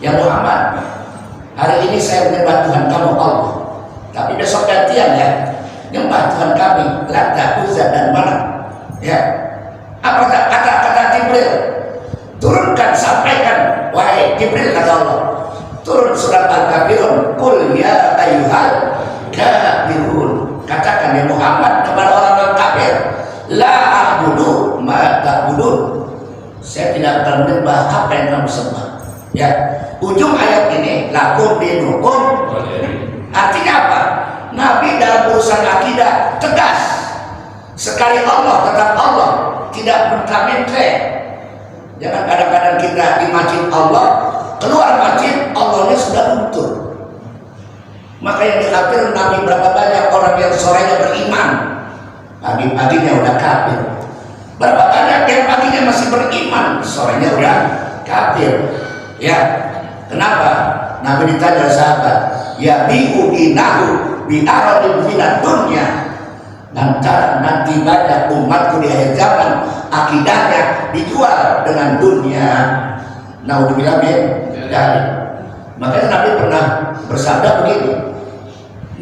Ya Muhammad, hari ini saya menyembah Tuhan kamu Allah, tapi besok gantian ya, nyembah Tuhan kami Lata, Uzza dan Manat. Ya, apa kata Jibril? Turunkan, sampaikan, wahai Jibril, kata Allah. Turun surat Al-Kafirun, qul ya ayyuhal kafirun. Katakan ya Muhammad kepada orang-orang kafir, la a'budu ma ta'budun. Saya tidak akan menyembah apa yang kamu sembah. Ya, ujung ayat ini lakum dinukum. Artinya apa? Nabi dalam urusan akidah tegas. Sekali Allah tetap Allah, tidak mentre. Jangan kadang-kadang kita di masjid Allah, keluar masjid Allahnya sudah luntur. Maka yang dikafir Nabi berapa banyak orang yang sorenya beriman, pagi-paginya udah kafir. Berapa banyak yang paginya masih beriman, sorenya udah kafir. Ya, kenapa? Nabi ditanya sahabat, ya bi'u dinahu bi'aradin minad dunya. Nanti banyak umatku di akhir zaman akidahnya dijual dengan dunia. Naudzubillah min dzalik. Makanya Nabi pernah bersabda begini,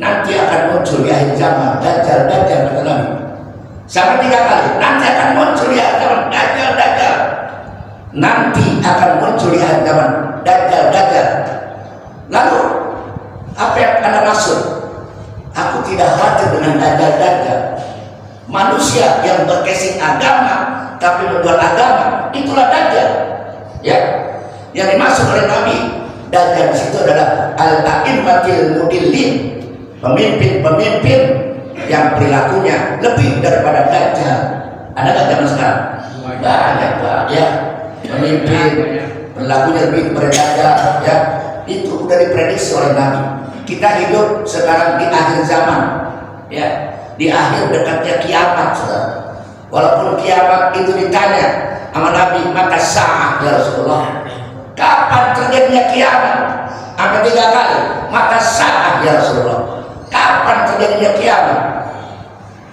nanti akan muncul di akhir zaman dajjal kata Nabi. Sampai 3 kali, nanti akan muncul di akhir zaman dajjal. Nanti akan muncul di akhir zaman Lalu apa yang Anda maksud? Aku tidak khawatir dengan dajjal-dajjal. Manusia yang berkesing agama tapi menjual agama, itulah dajjal. Ya, yang dimaksud oleh Nabi dajjal di situ adalah al-a'immatil mudillin, pemimpin-pemimpin yang perilakunya lebih daripada dajjal. Ada nggak zaman sekarang? Banyak Pak, ya. Pemimpin perilakunya lebih daripada dajjal, ya. Itu sudah diprediksi oleh Nabi. Kita hidup sekarang di akhir zaman, ya, di akhir dekatnya kiamat, saudara. Walaupun kiamat itu ditanya sama Nabi, maka sa'ah ya Rasulullah, kapan terjadinya kiamat? Sampai 3 kali, maka sa'ah ya Rasulullah, kapan terjadinya kiamat?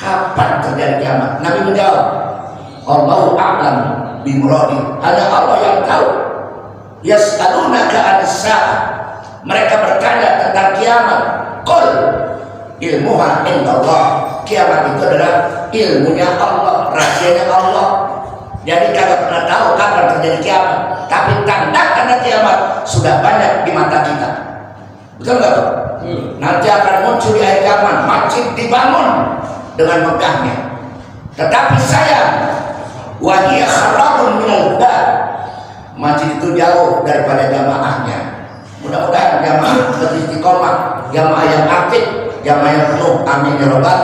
Kapan terjadi kiamat? Nabi menjawab, Allahu a'lam bimuradi, hanya Allah yang tahu. Yas'alunaka an-sa'ah, mereka bertanya tentang kiamat. Qul ilmuha indallah, kiamat itu adalah ilmunya Allah, rahasianya Allah. Jadi kagak pernah tahu kapan terjadi kiamat, tapi tanda-tanda kiamat sudah banyak di mata kita. Betul nggak Pak? Nanti akan muncul di akhir zaman, masjid dibangun dengan megahnya, tetapi sayang, wahiyya kharabun minal huda, masjid itu jauh daripada jamaahnya. Mudah-mudahan jamaah beristiqomah, jamaah yang aktif, jamaah yang penuh, amin ya rabbal.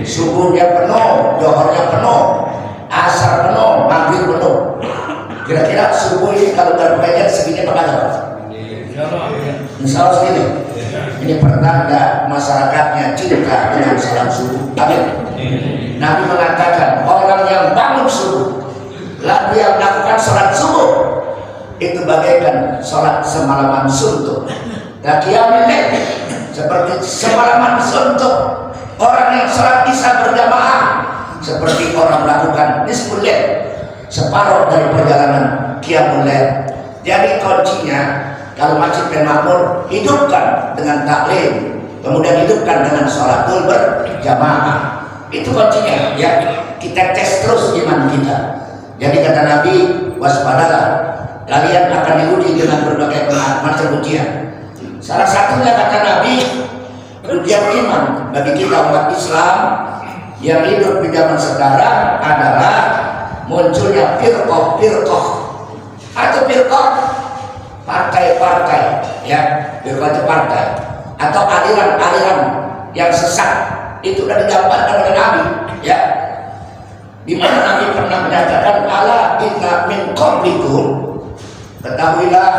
Subuhnya penuh, johornya penuh, asar penuh, maghrib penuh. Kira-kira subuh ini kalau berbagian segini apa kagak? Insya Allah segini. Ini pertanda masyarakatnya cinta dengan salat subuh. Amin. Nabi mengatakan orang yang bangun subuh lalu yang melakukan salat subuh itu bagaikan sholat semalaman suntuk. Qiyamul lail seperti semalaman suntuk. Orang yang sholat isya berjamaah seperti orang melakukan nisful lail, separuh dari perjalanan qiyamul lail. Jadi kuncinya kalau masjid dan makmur, hidupkan dengan taklim, kemudian hidupkan dengan sholatul berjamaah. Itu kuncinya, ya. Kita tes terus iman kita. Jadi kata Nabi, waspadalah, kalian akan diuji dengan berbagai macam ujian. Salah satunya kata Nabi, ujian iman bagi kita umat Islam yang hidup di zaman sekarang adalah munculnya firqah atau firqah, partai-partai, ya, firqah itu partai atau aliran-aliran yang sesat. Itu sudah digambarkan oleh Nabi, ya. Di mana Nabi pernah menyatakan ala inna min qablikum, ketahuilah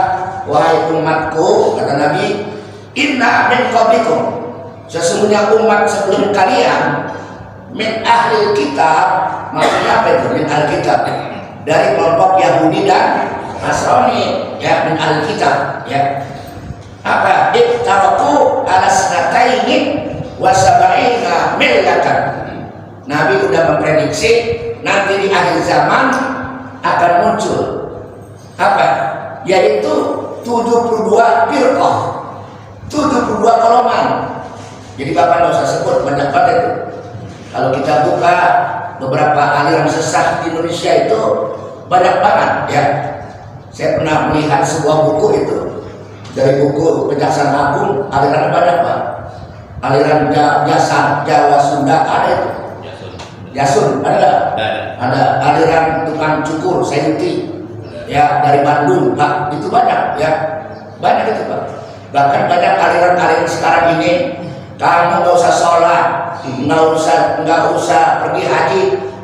wahai umatku, kata Nabi, inna min qablikum, sesungguhnya umat sebelum kalian, min ahli kitab, maksudnya apa itu min ahli kitab? Dari kelompok Yahudi dan Nasrani, ya, min ahli kitab, ya. Apa? Ittaraku ala sanataini wa sab'ina millatan. Nabi sudah memprediksi nanti di akhir zaman akan muncul apa? Yaitu 72 firqah, 72 golongan. Jadi Bapak nggak usah sebut banyak banget itu. Kalau kita buka beberapa aliran sesat di Indonesia itu banyak banget, ya. Saya pernah melihat sebuah buku itu, dari buku Kejaksaan Agung, aliran banyak Pak. Aliran Jasa Jawa Sunda ada itu. Yasun ada nggak? Ada aliran tukang cukur Sayuti, ya, dari Bandung Pak, itu banyak, ya, banyak itu Pak. Bahkan banyak aliran-aliran sekarang ini, kamu nggak usah sholat, nggak usah pergi haji,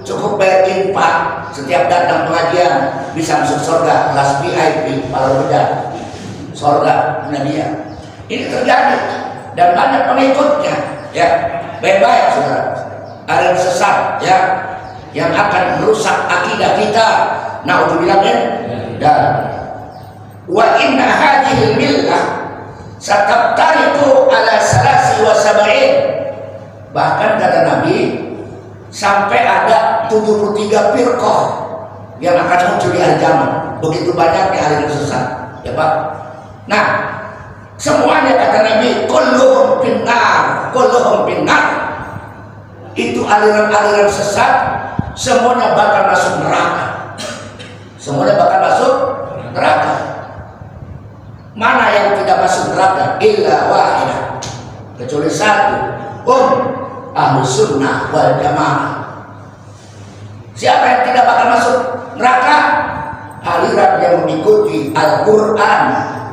cukup bayar infak, setiap datang pengajian bisa masuk surga, kelas VIP, kalau beda surga Nabi. Ini terjadi dan banyak pengikutnya, ya, baik-baik saudara. Aliran sesat, ya, yang akan merusak akidah kita. Naudzubillah min dzalik. Wa inna hadhil millah sataqtariqu ala salasi wa sab'in. Bahkan kata Nabi, sampai ada 73 firqah yang akan muncul di akhir zaman. Begitu banyaknya aliran sesat, ya Pak. Nah, semuanya kata Nabi, kulluhum finnar, kulluhum finnar. Itu aliran-aliran sesat semuanya bakal masuk neraka. Semuanya bakal masuk neraka. mana yang tidak masuk neraka? Illa wahidah, kecuali satu, ahlu sunnah wal jamaah. Siapa yang tidak bakal masuk neraka? Aliran yang mengikuti Al-Quran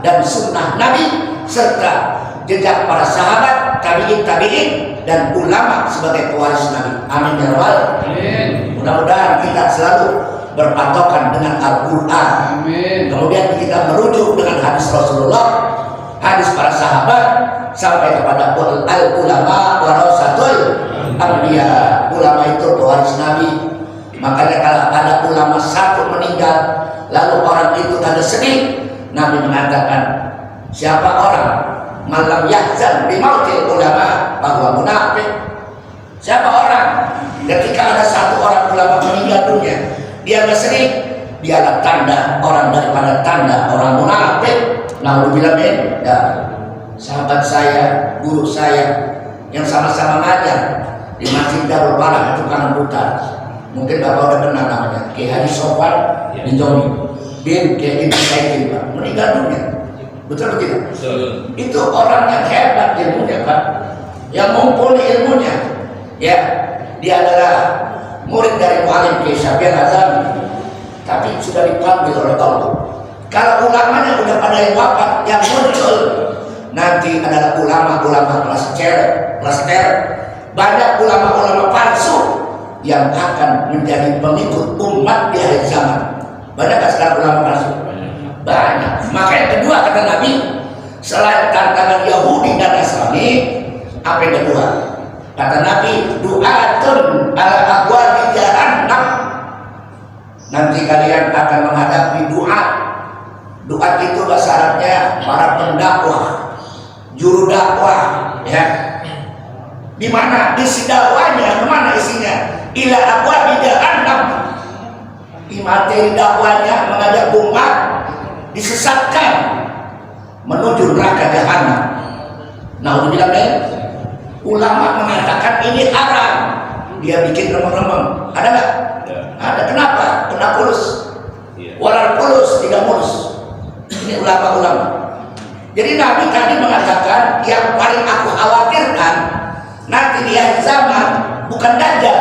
dan sunnah Nabi serta jejak para sahabat, tabi'in dan ulama sebagai pewaris Nabi. Amin ya rabbal alamin. Mudah-mudahan kita selalu berpatokan dengan Al-Quran. Kemudian kita merujuk dengan hadis Rasulullah, hadis para sahabat, sampai kepada al-ulama warasatul anbiya. Ulama itu pewaris Nabi. Makanya kalau ada ulama satu meninggal lalu orang itu tanda sedih, Nabi mengatakan, siapa orang malam yahzan bimautil ulama bahwa munafik. Siapa orang ketika ada satu orang ulama meninggal dunia dia bersedih, dialah tanda orang daripada tanda orang munafik. Naudzubillah min ya. Sahabat saya, guru saya yang sama-sama ngajar di Masjid Darul Balah itu Kanan Butar, mungkin Bapak udah kenal namanya, Kiai Haji Sofwan bin Joni bin Kiai Ibn Sayyidin, Pak, meninggal dunia. Betul tidak? Itu orang yang hebat ilmunya, Pak, yang mumpuni ilmunya. Ya, dia adalah murid dari Mu'alim Kiai Syabir Azami, tapi sudah dipanggil oleh Allah. Kalau ulamanya udah pada yang wafat, yang muncul nanti adalah ulama-ulama kelas cerek, kelas terek. Banyak ulama-ulama palsu yang akan menjadi pengikut umat di akhir zaman. Banyak sekarang ulama palsu? Banyak. Maka yang kedua kata Nabi, selain tantangan Yahudi dan Nasrani, apa yang kedua? Kata Nabi, du'atun ala abwabi jahannam. Nanti kalian akan menghadapi duat. Duat itu bahasa Arabnya para pendakwah, juru dakwah, ya. Di mana isi dakwanya? Kemana isinya? Ila abwabi jahannam. Di materi dakwanya mengajak umat disesatkan menuju neraka jahanam. Naudzubillah min. Ulama mengatakan ini haram, dia bikin remeng-remeng. Ada nggak? Ada. Kenapa? Kena pulus. Walau pulus tidak mulus. Ini ulama-ulama. Jadi Nabi tadi mengatakan yang paling aku khawatirkan nanti di akhir zaman bukan dajjal,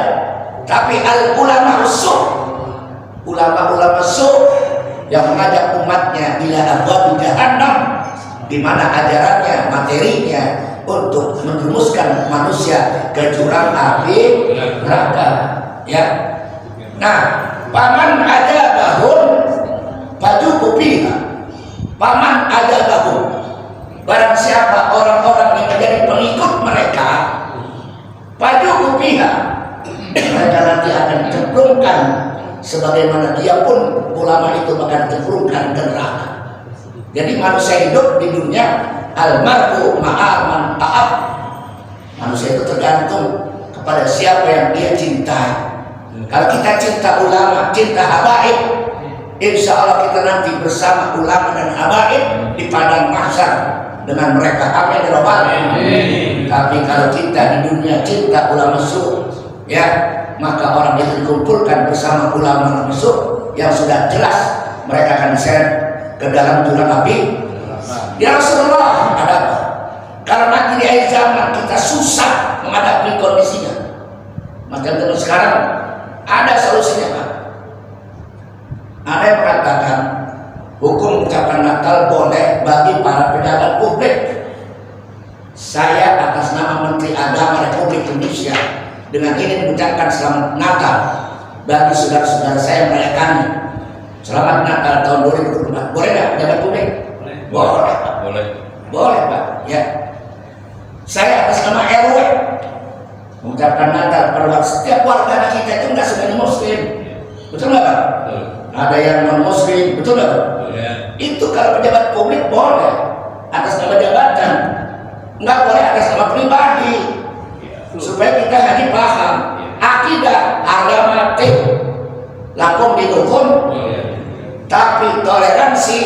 tapi al-ulama su'. Ulama-ulama su' yang mengajak umatnya ila abwabi jahannam, di mana ajarannya, materinya untuk menjerumuskan manusia ke jurang api neraka. Ya. Nah, paman ajabahum fajukubiha. Paman ajabahum, barang siapa orang-orang yang menjadi pengikut mereka, fajukubiha, mereka nanti akan dicemplungkan sebagaimana dia pun ulama itu akan dicemplungkan ke neraka. Jadi manusia hidup di dunia almar'u ma'aman ta'ab. Manusia itu tergantung kepada siapa yang dia cintai. Kalau kita cinta ulama, cinta habaib, insya Allah kita nanti bersama ulama dan habaib di padang mahsyar dengan mereka. Amin ya rabbal alamin. Tapi kalau kita di dunia cinta ulama su', ya, maka orang yang dikumpulkan bersama ulama su' yang sudah jelas mereka akan diseret ke dalam jurang api. Ya Rasulullah, ada apa? Kalau nanti di akhir zaman kita susah menghadapi kondisinya, maka terus sekarang ada solusinya, Pak. Ada yang mengatakan hukum ucapan Natal boleh bagi para pejabat publik. Saya atas nama Menteri Agama Republik Indonesia dengan ini mengucapkan selamat Natal bagi saudara-saudara saya merayakannya. Selamat Natal tahun 2024. Boleh nggak pejabat publik? Boleh, Pak. Boleh, Pak. Ya. Saya atas nama RW mengucapkan Natal pada setiap warga kita itu nggak semuanya Muslim. Betul nggak, Pak? Betul. Ada yang non Muslim, betul nggak, Pak? Ya. Itu kalau pejabat publik boleh atas nama jabatan, nggak boleh atas nama pribadi. Ya. Supaya kita hanya paham akidah harga mati, lakum dihukum, tapi toleransi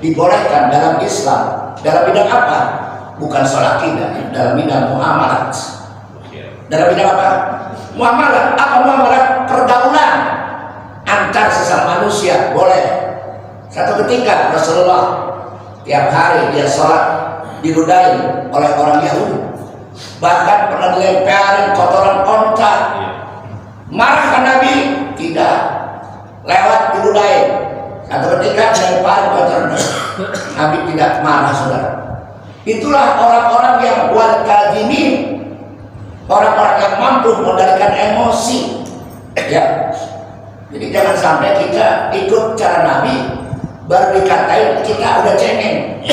dibolehkan dalam Islam. Dalam bidang apa? Bukan soal akidah, dalam bidang muamalat. Dalam bidang apa? Muamalat. Apa muamalat? Pergaulan antar sesama manusia boleh. Satu ketika Rasulullah tiap hari dia sholat diludahin oleh orang Yahudi, bahkan pernah dilemparin kotoran onta. Marahkan Nabi? Tidak, lewat diludahin. Atau ketika dilemparin kotoran Nabi tidak marah, saudara. Itulah orang-orang yang wal kadhimin, orang-orang yang mampu mengendalikan emosi, ya. Jadi jangan sampai kita ikut cara Nabi baru dikatain kita udah cengeng,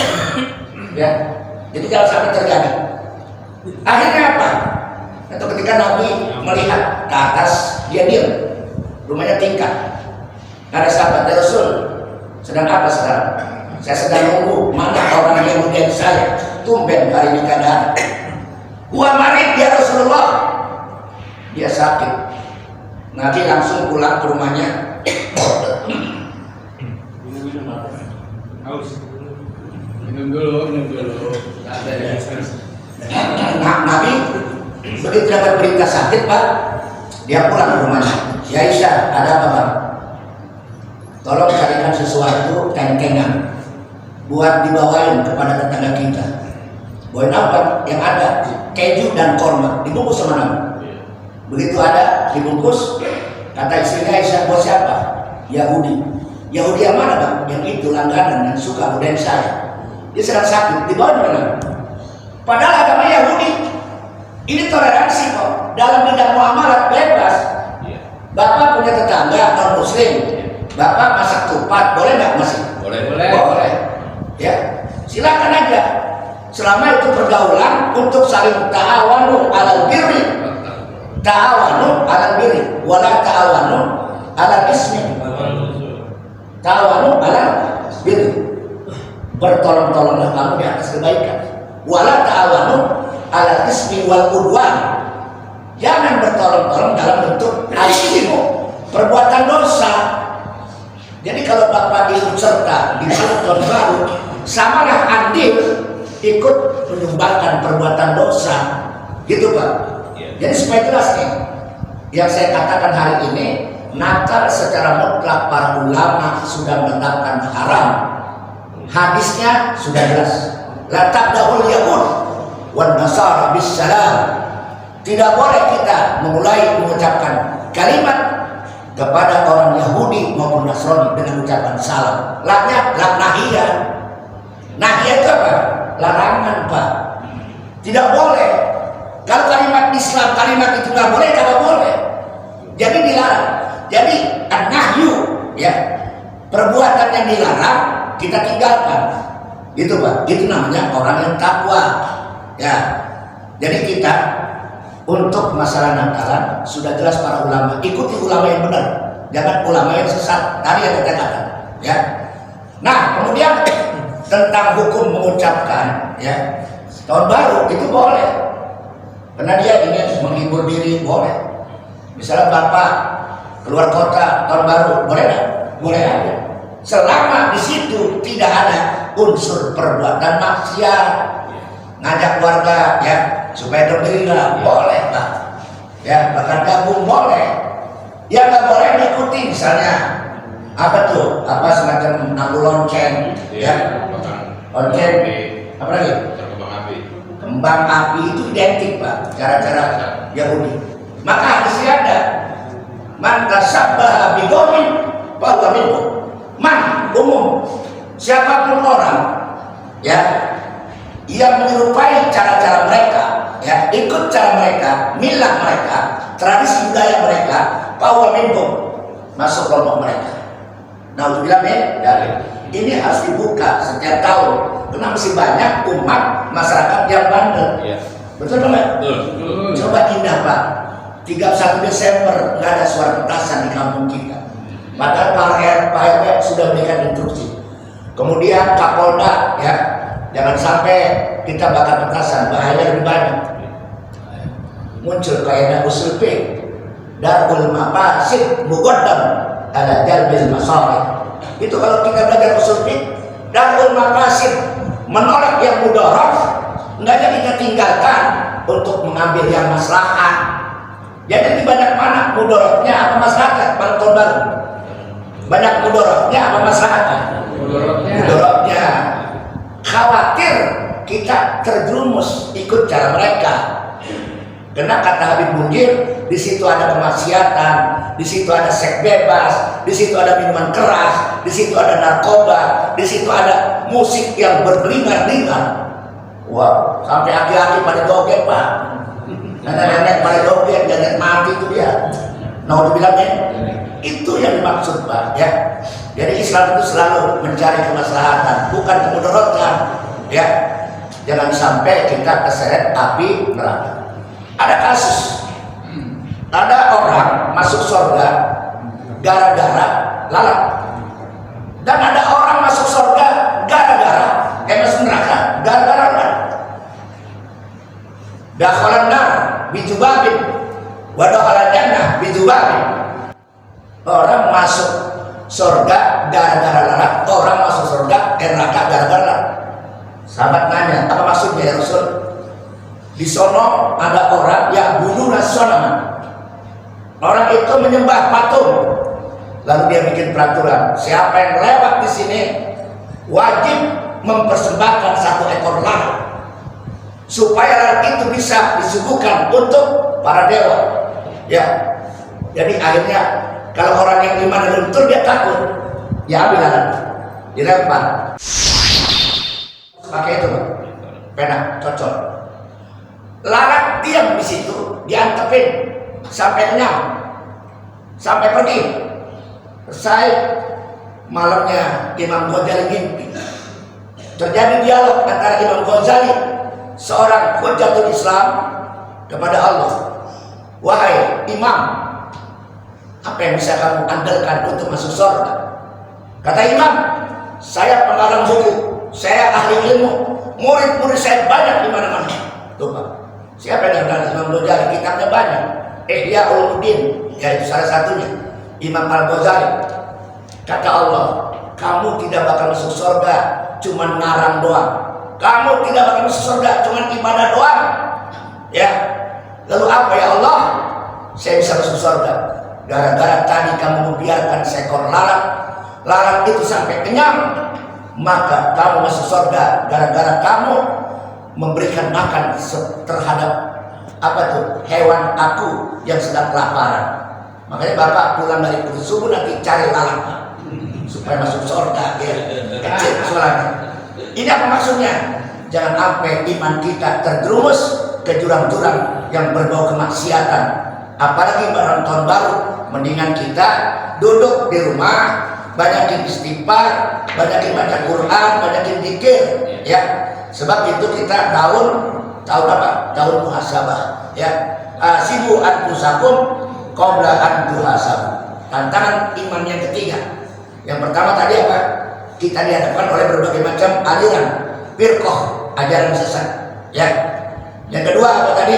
ya. Jadi jangan sampai terjadi. Akhirnya apa? Atau ketika Nabi melihat ke atas, dia diam, rumahnya tingkat. Ada sahabat Rasul, sedang apa sekarang? Saya sedang nunggu mana orang yang menjadi saya. Tumben hari ini keadaan. Gua marid ya Rasulullah. Dia sakit. Nabi langsung pulang ke rumahnya. Minum dulu. Nah, Nabi begitu dapat berita sakit, Pak, dia pulang ke rumahnya. Ya Aisyah, ada apa, Pak? Tolong carikan sesuatu kenkengan buat dibawain kepada tetangga kita. Bawain apa? Yang ada keju dan korma dibungkus sama Nabi. Begitu ada dibungkus, kata istrinya Aisyah, buat siapa? Yahudi. Yahudi yang mana, Bang? Yang itu langganan yang suka godain saya. Dia sedang sakit, dibawa mana? Padahal agama Yahudi ini toleransi kok. Dalam bidang muamalah bebas. Bapak punya tetangga non Muslim, Bapak masak tupat, boleh nggak masih? Boleh. Ya, silakan aja. Selama itu pergaulan untuk saling ta'awanu alal birri, wala ta'awanu alal ismi. Ta'awanu alal birri, bertolong-tolonglah kamu di atas kebaikan. Wala ta'awanu alal ismi wal udwan, jangan bertolong-tolong dalam bentuk al-ismu, perbuatan dosa. Jadi kalau Bapak ikut serta di tahun baru, samalah andil ikut menyumbangkan perbuatan dosa, gitu Pak. Jadi supaya jelas nih, yang saya katakan hari ini, nakal secara mutlak para ulama sudah menetapkan haram. Hadisnya sudah jelas. La tabda'ul yahud wan nasara bis salam. Tidak boleh kita memulai mengucapkan kalimat kepada orang Yahudi maupun Nasrani dengan ucapan salam. Laknya nahiyah. Nahiyah itu apa? Larangan, Pak. Tidak boleh. Kalau kalimat Islam, kalimat itu nggak boleh, tidak boleh. Jadi dilarang. Jadi an-nahyu, ya, perbuatan yang dilarang kita tinggalkan. Itu Pak. Itu namanya orang yang takwa. Ya. Jadi kita untuk masalah nakalan sudah jelas para ulama. Ikuti ulama yang benar, jangan ulama yang sesat. Tadi yang kita katakan, ya. Nah, kemudian tentang hukum mengucapkan, ya, tahun baru itu boleh, karena dia ingin menghibur diri, boleh. Misalnya Bapak keluar kota tahun baru, boleh nggak? Boleh aja, selama di situ tidak ada unsur perbuatan maksiat. Ngajak keluarga, ya, supaya gembira, boleh Pak. Ya, bahkan gabung boleh. Ya nggak boleh diikuti, misalnya apa tuh? Apa semacam nanggu lonceng, ya? Lonceng, apa lagi? Kembang api itu identik Pak, cara-cara Yahudi. Maka hadisnya ada, man tasabbaha biqaumin fahuwa minhum. Man, umum, siapapun orang, ya, yang menyerupai cara-cara mereka, ya, ikut cara mereka, milah mereka, tradisi budaya mereka, fahuwa minhum, masuk kelompok mereka. Nah, untuk bilang ini harus dibuka setiap tahun, karena masih banyak umat masyarakat yang bandel. Betul nggak? Betul. Coba indah Pak, 31 Desember nggak ada suara petasan di kampung kita. Padahal Pak RW sudah memberikan instruksi. Kemudian Kapolda, ya, jangan sampai kita bakar petasan, bahaya lebih banyak. Muncul kaidah usul fiqh, darul mafasid muqaddam ala jalbil masalih. Itu kalau kita belajar usul fiqh, darul mafasid, menolak yang mudarat, hendaknya kita tinggalkan untuk mengambil yang maslahat. Jadi di banyak mana mudaratnya apa maslahat? Bang Tobar, banyak mudaratnya apa maslahatnya? Mudaratnya. khawatir kita terjerumus ikut cara mereka. Karena kata Habib Munjir, di situ ada kemaksiatan, di situ ada seks bebas, di situ ada minuman keras, di situ ada narkoba, di situ ada musik yang berkelingar-lingar. Wah, sampai aki-aki pada joget, Pak. Nenek-nenek pada joget, nenek mati itu dia. Nah, dibilangnya itu yang dimaksud, Pak, ya. Jadi Islam itu selalu mencari kemaslahatan, bukan kemudaratan, ya. Jangan sampai kita keseret api neraka. Ada kasus, ada orang masuk surga gara-gara lalat, dan ada orang masuk surga gara-gara masuk neraka gara-gara lalat. Dakhalan nar bijubabin wa dakhalan jannah bijubabin. Orang masuk surga gara-gara lalat, orang masuk surga neraka gara-gara lalat. Sahabat nanya, apa maksudnya ya Rasul? Di sono ada orang yang bunuh nasional. Orang itu menyembah patung. Lalu dia bikin peraturan, siapa yang lewat di sini wajib mempersembahkan 1 ekor lalat, supaya lalat itu bisa disuguhkan untuk para dewa. Ya, jadi akhirnya kalau orang yang iman dan luntur dia takut, ya ambil lalat, dilempar. Pakai itu, pena, cocok. Lalat diam di situ, diantepin sampai kenyang, sampai pergi. Selesai, malamnya Imam Ghazali mimpi. Terjadi dialog antara Imam Ghazali, seorang Hujjatul Islam, kepada Allah. Wahai Imam, apa yang bisa kamu andalkan untuk masuk surga? Kata Imam, saya pengarang buku, saya ahli ilmu, murid-murid saya banyak di mana-mana. Tuh Pak. Siapa yang kenal Imam Ghazali? Kitabnya banyak. Ihya Ulumuddin, yaitu salah satunya Imam Al-Ghazali. Kata Allah, kamu tidak bakal masuk surga cuma ngarang doang. Kamu tidak bakal masuk surga cuma ibadah doang. Ya. Lalu apa ya Allah? Saya bisa masuk surga gara-gara tadi kamu membiarkan seekor lalat. Lalat itu sampai kenyang. Maka kamu masuk surga gara-gara kamu memberikan makan terhadap apa tuh hewan aku yang sedang kelaparan. Makanya Bapak pulang dari subuh nanti cari lalat supaya masuk surga, ya. Kecil suaranya. Ini apa maksudnya? Jangan sampai iman kita terjerumus ke jurang-jurang yang berbau kemaksiatan. Apalagi barang tahun baru, mendingan kita duduk di rumah, banyakin istighfar, banyakin baca Quran, banyakin zikir, ya. Sebab itu kita tahun apa? Tahun muhasabah, ya. Asibu anfusakum qabla an tuhasabu. Tantangan iman yang ketiga. Yang pertama tadi apa? Kita dihadapkan oleh berbagai macam aliran, firqah, ajaran sesat, ya. Yang kedua apa tadi?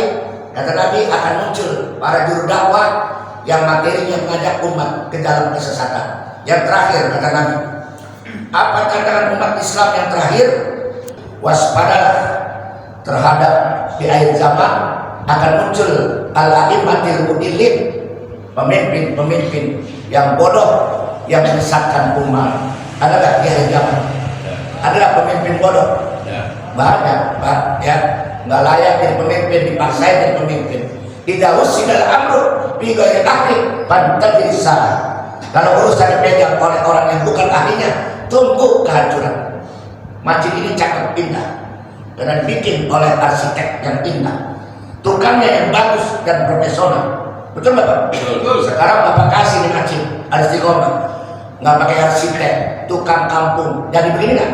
Kata Nabi akan muncul para juru dakwah yang materinya mengajak umat ke dalam kesesatan. Yang terakhir kata Nabi, apa tantangan umat Islam yang terakhir? Waspadalah terhadap di akhir zaman akan muncul al-a'immatul mudillin, pemimpin-pemimpin yang bodoh yang menyesatkan umat. Ada nggak di akhir zaman? Ada pemimpin bodoh? Banyak, Pak, ya. Nggak layak jadi pemimpin, dipaksain jadi pemimpin. Tidak usidal amru bi ghairi ahli pantajid salah. Kalau urusan dipegang oleh orang yang bukan ahlinya, tunggu kehancuran. Masjid ini cakep indah dan dibikin oleh arsitek yang indah, tukangnya yang bagus dan profesional. Betul Bapak? Betul. Sekarang Bapak kasih di masjid Al-Istiqomah, nggak pakai arsitek, tukang kampung, jadi begini nggak?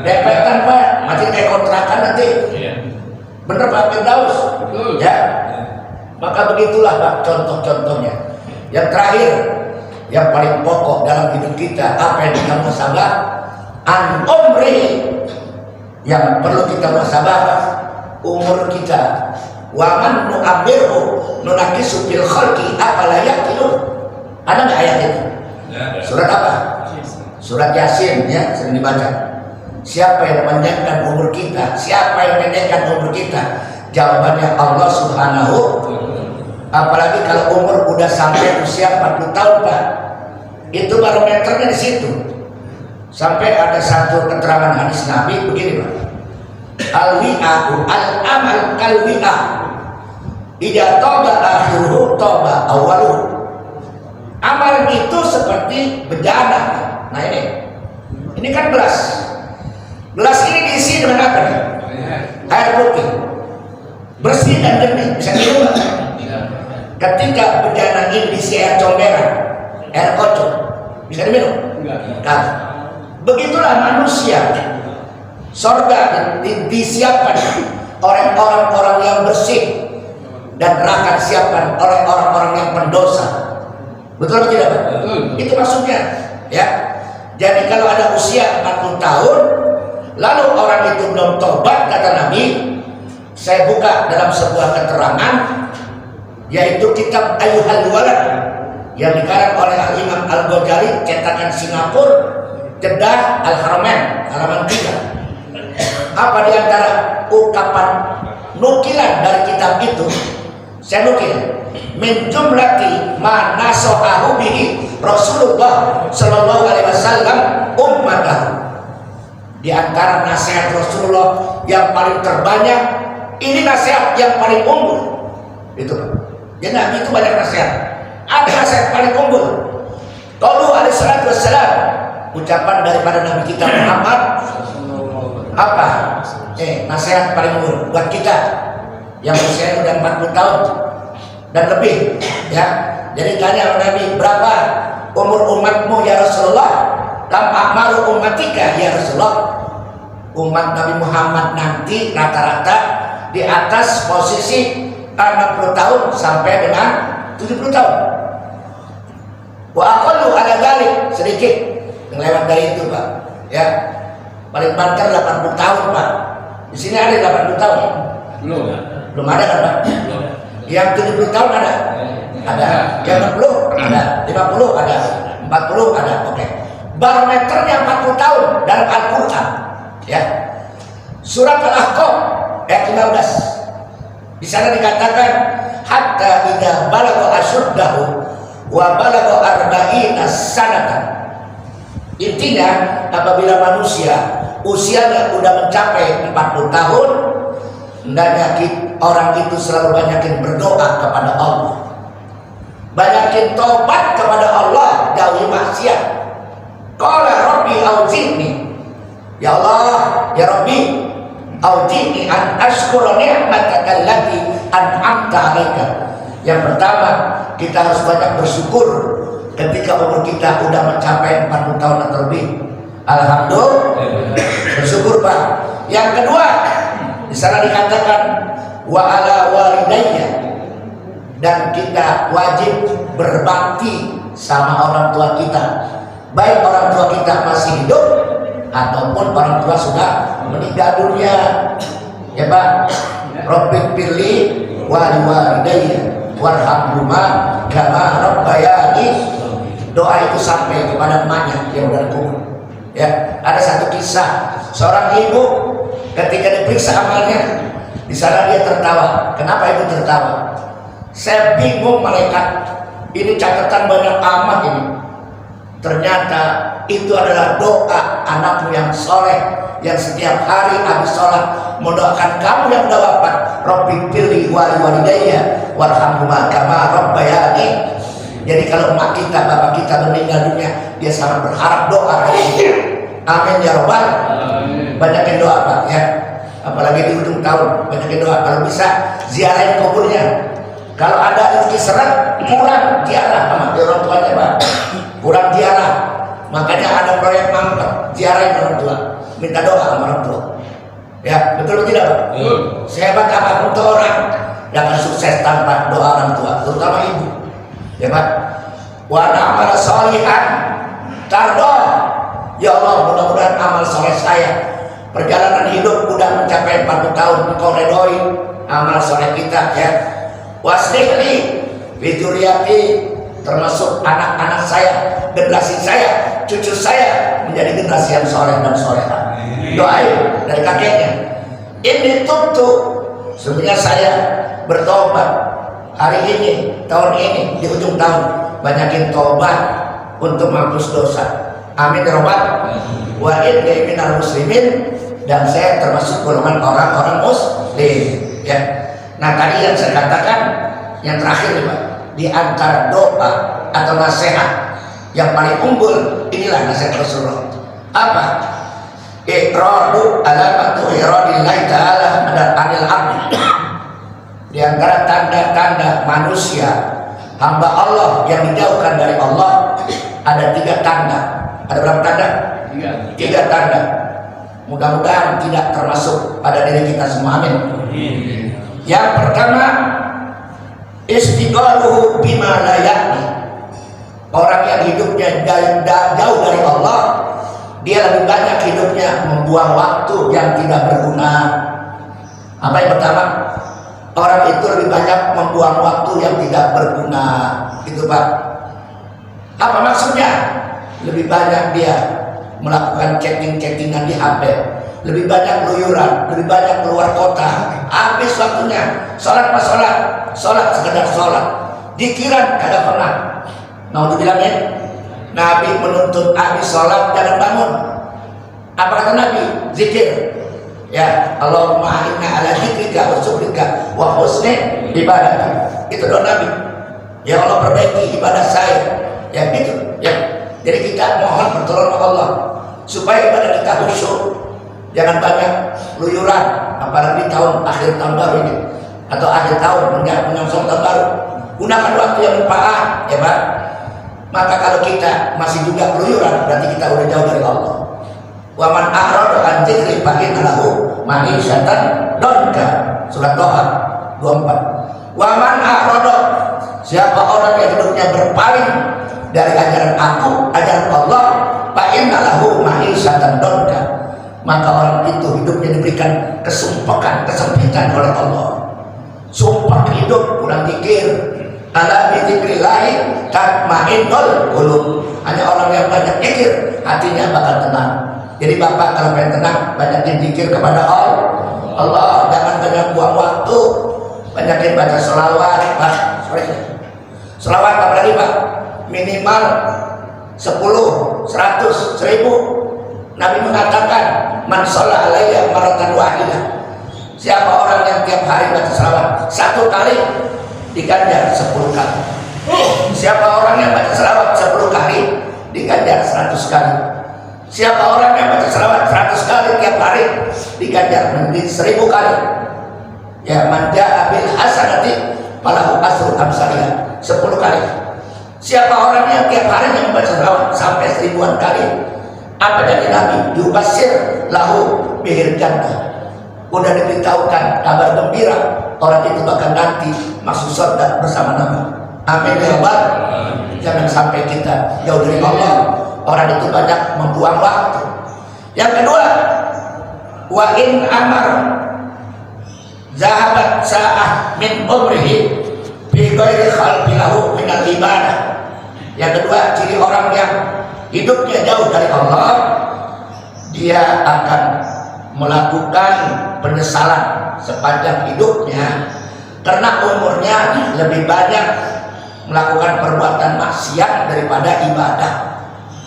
Depetan Pak, masjid kayak kontrakan nanti. Iya. Bener Pak Firdaus? Betul. Ya. Maka begitulah Pak contoh-contohnya. Yang terakhir, yang paling pokok dalam hidup kita, apa yang kita muhasabah? An umri, yang perlu kita muhasabah umur kita. Wa man nu'ammirhu nunakisu fil khalqi afala yaqilun. Ada nggak ayat itu? Surat apa? Surat Yasin, ya, sering dibaca. Siapa yang memanjangkan umur kita? Siapa yang mendekatkan umur kita? Jawabannya Allah Subhanahu. Apalagi kalau umur udah sampai usia 40 tahun Pak, itu barometernya di situ. Sampai ada satu keterangan hadis Nabi begini Pak. Al-wi'a'u al-amal kal-wi'ah. Idza toba akhiruhu toba awaluhu. Amal itu seperti bejana. Nah ini kan gelas. Gelas ini diisi dengan apa nih? Air putih, bersih dan jernih, bisa minum nggak? Ketika bejana ini diisi air comberan, air kocok, bisa diminum? Enggak. Begitulah manusia. Sorga disiapkan oleh orang-orang yang bersih dan neraka disiapkan oleh orang-orang yang pendosa. Betul atau tidak Pak? Itu maksudnya ya. Jadi kalau ada usia 40 tahun lalu orang itu belum tobat, kata Nabi, saya buka dalam sebuah keterangan yaitu kitab Ayyuhal Walad yang dikarang oleh Imam Al-Ghazali, cetakan Singapura, Jeddah, Al-Haramain, halaman 3. Apa diantara ungkapan nukilan dari kitab itu? Saya nukil min jumlati ma nasahahu bihi Rasulullah sallallahu alaihi wasallam ummatahu. Di antara nasihat Rasulullah yang paling terbanyak, ini nasihat yang paling unggul. Itu Pak. Jadi Nabi itu banyak nasihat. Ada nasihat paling unggul. Qaulu alaihi salatu wassalam, ucapan daripada Nabi kita Muhammad. Apa? Nasihat paling unggul buat kita yang usia udah 40 tahun dan lebih ya. Jadi tanya Nabi, berapa umur umatmu ya Rasulullah? Kam a'maru ummatika ya Rasulullah. Umat Nabi Muhammad nanti rata-rata di atas posisi 60 tahun sampai dengan 70 tahun. Wa aqallu ala dzalik, sedikit yang lewat dari itu Pak ya. Paling banter 80 tahun Pak. Di sini ada 80 tahun. Belum ada kan Pak? Yang 70 tahun ada? Ada. Yang 60 ada. 50 ada. 40 ada. Oke. Barometernya 40 tahun dalam Al-Quran ya. Surat Al-Ahqaf ayat 15. Di sana dikatakan hatta idza balagha asyuddahu wa balagha arba'ina sanatan. Intinya apabila manusia usianya udah mencapai 40 tahun, hendaknya orang itu selalu banyakin berdoa kepada Allah, banyakin tobat kepada Allah, jauhi maksiat. Qala rabbi auzi'ni, ya Allah ya Rabbi, auzi'ni an ashkura ni'mataka allati an'amta 'alaika. Yang pertama, kita harus banyak bersyukur ketika umur kita udah mencapai 40 tahun atau lebih. Alhamdulillah, bersyukur Pak. Yang kedua, di sana dikatakan wa ala walidayya, dan kita wajib berbakti sama orang tua kita, baik orang tua kita masih hidup ataupun orang tua sudah meninggal dunia ya Pak. Rabbik pilih wali walidayya warhamhuma kama rabbayani. Doa itu sampai kepada emaknya yang udah kubur ya. Ada satu kisah seorang ibu ketika diperiksa amalnya, di sana dia tertawa. Kenapa ibu tertawa? Saya bingung malaikat, ini catatan banyak amat ini. Ternyata itu adalah doa anakmu yang soleh, yang setiap hari habis sholat mendoakan kamu yang udah wafat. Rabbi pilih wali walidayya warhamhuma kama rabbayani. Jadi kalau emak kita, bapak kita meninggal dunia, dia sangat berharap doa dari kita. Amin ya robbal. Banyakin doa Pak ya. Apalagi di ujung tahun, banyakin doa. Kalau bisa ziarahin kuburnya. Kalau ada rezeki seret, kurang ziarah sama orang tuanya Pak. Kurang ziarah. Makanya ada proyek mangkok, ziarahin orang tua, minta doa sama orang tua. Ya, betul tidak Pak? Sehebat apapun tuh orang, gak akan sukses tanpa doa orang tua, terutama ibu. Ya Pak. Wa na'mal sholihan tardo. Ya Allah, mudah-mudahan amal soleh saya, perjalanan hidup udah mencapai 40 tahun, Engkau redoi amal soleh kita ya. Waslihli fituriati, termasuk anak-anak saya, generasi saya, cucu saya menjadi generasi yang soleh dan soleha. Doain dari kakeknya. Ini tutup, sebenarnya saya bertobat hari ini, tahun ini, di ujung tahun, banyakin tobat untuk menghapus dosa. Amin ya robbal. Wa inni minal muslimin, dan saya termasuk golongan orang-orang muslim. Ya. Nah tadi yang saya katakan yang terakhir nih Pak, di antara doa atau nasihat yang paling unggul inilah nasihat Rasulullah. Apa? Iqradu alamatu iradillahi ta'ala ada anil abdi. Di antara tanda-tanda manusia hamba Allah yang dijauhkan dari Allah ada 3 tanda. Ada berapa tanda? 3 tanda. Mudah-mudahan tidak termasuk pada diri kita semua. Amin. Yang pertama, istighaluhu bima la ya'ni. Orang yang hidupnya jauh dari Allah, dia lebih banyak hidupnya membuang waktu yang tidak berguna. Apa yang pertama? Orang itu lebih banyak membuang waktu yang tidak berguna. Itu Pak. Apa maksudnya? Lebih banyak dia melakukan chatting-chattingan di HP, lebih banyak keluyuran, lebih banyak keluar kota, habis waktunya. Sholat pas sholat, sholat sekedar sholat, dikiran kagak pernah. Mau dibilangin? Nabi menuntut habis sholat jangan bangun. Apa kata Nabi? Zikir. Ya, Allahumma inna ala dzikrika wa syukrika wa husni ibadah. Itu doa Nabi. Ya Allah, perbaiki ibadah saya. Ya gitu. Ya. Jadi kita mohon pertolongan Allah supaya ibadah kita khusyuk. Jangan banyak luyuran, apalagi akhir tahun baru ini atau akhir tahun menyongsong tahun baru. Gunakan waktu yang bermanfaat, ya Pak. Maka kalau kita masih juga keluyuran, berarti kita udah jauh dari Allah. Wa man a'rada an dzikri fa inna lahu ma'isyatan donka. Surat Doha 24. Wa man a'rada, siapa orang yang hidupnya berpaling dari ajaran aku, ajaran Allah, fa inna lahu ma'isyatan donka, maka orang itu hidupnya diberikan kesempitan oleh Allah. Sumpah hidup kurang zikir. Ala bi dzikrillahi tatma'innul qulub. Hanya orang yang banyak zikir, hatinya bakal tenang. Jadi Bapak kalau pengen tenang, banyakin zikir kepada Allah. Jangan banyak buang waktu, banyakin baca sholawat. Pak, sholawat apa lagi Pak? Minimal 10, 100, 1000. Nabi mengatakan, man sholla alayya maratan wahidah. Siapa orang yang tiap hari baca sholawat 1 kali, diganjar 10 kali. Siapa orang yang baca sholawat 10 kali, diganjar 100 kali. Siapa orang yang baca sholawat 100 kali tiap hari, diganjar menjadi 1000 kali. Ya, man jaa bil hasanati falahu asru amsalihha, 10 kali. Siapa orang yang tiap hari yang membaca sholawat sampai 1000-an kali, apa jadi Nabi? Yubashir lahu bihil jannah. Udah diberitahukan kabar gembira, orang itu bakal nanti masuk surga bersama Nabi. Amin ya Rabbal. Jangan sampai kita jauh dari Allah. Orang itu banyak membuang waktu. Yang kedua, wa in amar zahabat sa'ah min umrihi bi ghairi khalqi lahu min al-ibadah. Yang kedua, ciri orang yang hidupnya jauh dari Allah, dia akan melakukan penyesalan sepanjang hidupnya karena umurnya lebih banyak melakukan perbuatan maksiat daripada ibadah.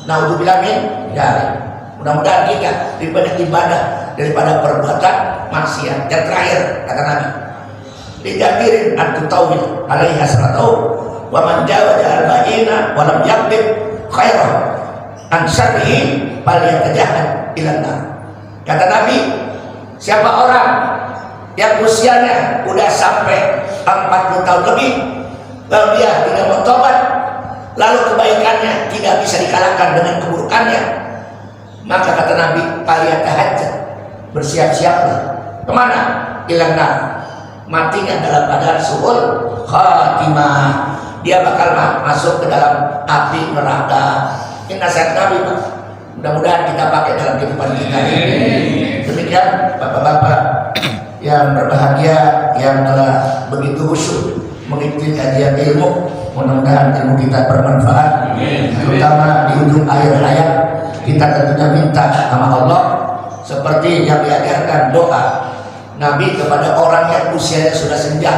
Naudzubillah min dzalik. Mudah-mudahan kita lebih banyak ibadah daripada perbuatan maksiat. Yang terakhir kata Nabi, dijadirin an-tawil alaihi hasratu wa man jawaza al-ba'ina wa lam yaqbid khairan an syarrihi falyatajahan ila nar. Kata Nabi, siapa orang yang usianya udah sampai 40 tahun lebih, lalu dia tidak mau tobat, lalu kebaikannya tidak bisa dikalahkan dengan keburukannya, maka kata Nabi, falyatahajjat, bersiap-siaplah. Kemana? Ilan nar, matinya dalam keadaan su'ul khatimah, dia bakal masuk ke dalam api neraka. Ini nasihat Nabi Pak. Mudah-mudahan kita pakai dalam kehidupan kita ini. Demikian Bapak-bapak yang berbahagia, yang telah begitu khusyuk mengikuti kajian ilmu. Mudah-mudahan ilmu kita bermanfaat. Terutama di ujung akhir hayat kita tentunya minta sama Allah seperti yang diajarkan doa Nabi kepada orang yang usianya sudah senja.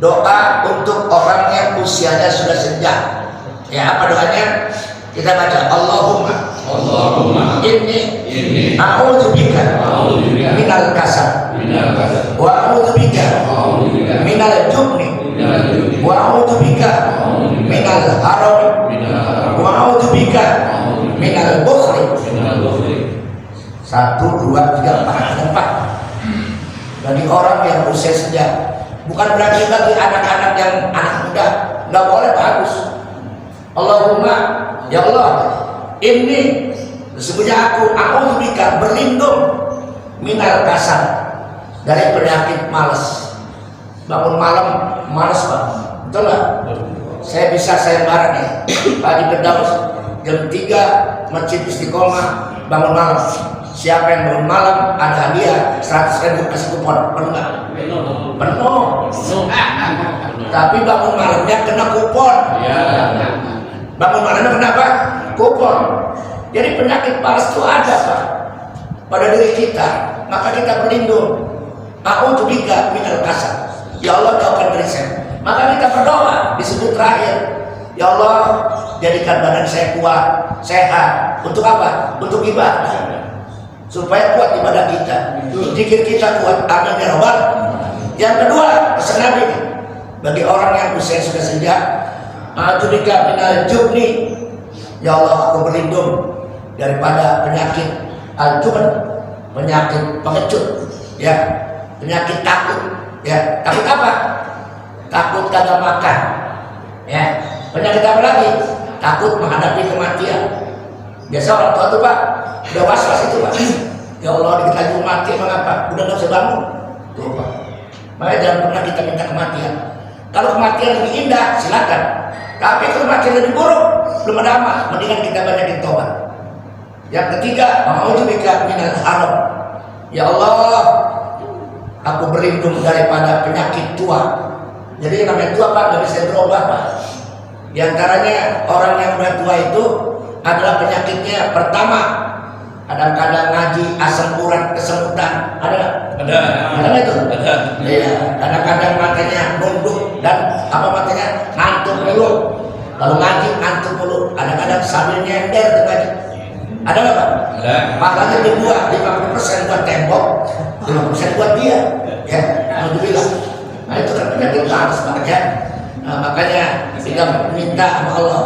Doa untuk orang yang usianya sudah senja. Ya, apa doanya? Kita baca Allahumma inni a'udzubika minal kasal wa a'udzubika minal jubni wa a'udzubika minal haram wa a'udzubika minal bukhli. 1, 2, 3, 4. Bagi orang yang usia senja, bukan berarti bagi anak-anak yang anak muda nggak boleh, bagus. Allahumma, ya Allah, ini sesungguhnya aku bika berlindung minal kasal, dari penyakit malas. Bangun malam malas, Pak, betul nggak? Saya bisa sayembara nih pagi Firdaus jam 3 Masjid Istiqomah, bangun malam. Siapa yang bangun malam ada hadiah 100.000 kasih kupon. Penuh nggak? Penuh. Tapi bangun malamnya kena kupon. Bangun malamnya kenapa? Kupon. Jadi penyakit malas itu ada, Pak, pada diri kita. Maka kita berlindung. A'udzubika minal kasal. Ya Allah, jauhkan dari saya. Maka kita berdoa disebut terakhir. Ya Allah, jadikan badan saya kuat, sehat. Untuk apa? Untuk ibadah. Supaya kuat ibadah kita, zikir kita kuat. Amin ya Rabbal. Yang kedua, pesan Nabi bagi orang yang usia sudah senja, a'udzubika minal jubni. Ya Allah, aku berlindung daripada penyakit al-jubn, penyakit pengecut, ya, penyakit takut, ya. Takut apa? Takut kagak makan, ya. Penyakit apa lagi? Takut menghadapi kematian. Biasa orang tua tuh, Pak, udah was-was itu, Pak. Ya Allah, dikit lagi mau mati, mengapa? Udah nggak bisa bangun. Tuh, Pak. Makanya jangan pernah kita minta kematian. Kalau kematian lebih indah, silakan. Tapi kalau kematian lebih buruk, belum ada amal. Mendingan kita banyakin tobat. Yang ketiga, a'udzubika minal haram. Ya Allah, aku berlindung daripada penyakit tua. Jadi yang namanya tua, Pak, nggak bisa berubah, Pak. Di antaranya orang yang udah tua itu adalah penyakitnya pertama, kadang-kadang ngaji asam urat kesemutan. Ada nggak? Ada nggak itu? Ada. Iya. Kadang-kadang matanya nunduk dan apa matanya ngantuk mulu. Kalau ngaji ngantuk mulu. Kadang-kadang sambil nyender tuh ngaji. Ada nggak, Pak? Ada. Makanya dibuat 50% buat tembok, 50% buat dia. Ya, alhamdulillah. Nah itu kan penyakit harus, Pak, ya. Nah, makanya kita minta sama Allah.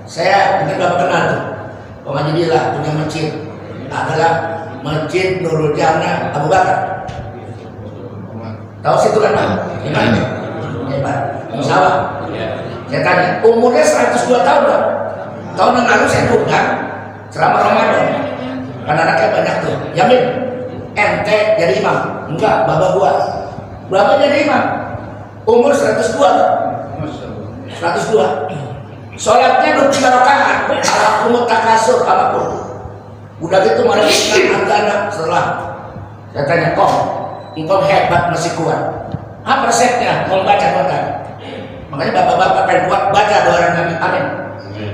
Saya mungkin Bapak kenal tuh, Pak Haji Dila punya masjid, adalah Masjid Nurul Jannah Abu Bakar. Tahu situ kan, Pak? Gimana? Hebat. Musyawarah. Saya tanya, umurnya 102 tahun, Pak. Tahun yang lalu saya buka selama Ramadan. Karena anaknya banyak tuh. Yamin, ente jadi imam? Enggak, bapak gua. Berapa jadi imam? Umur 102. 102. Sholatnya 23 rakaat. Ala takasur apapun. Udah gitu malah Islam agama setelah. Saya tanya, kok engkau hebat masih kuat. Apa resepnya? Mau baca Quran. Makanya bapak-bapak pengen kuat baca doa Nabi. Amin.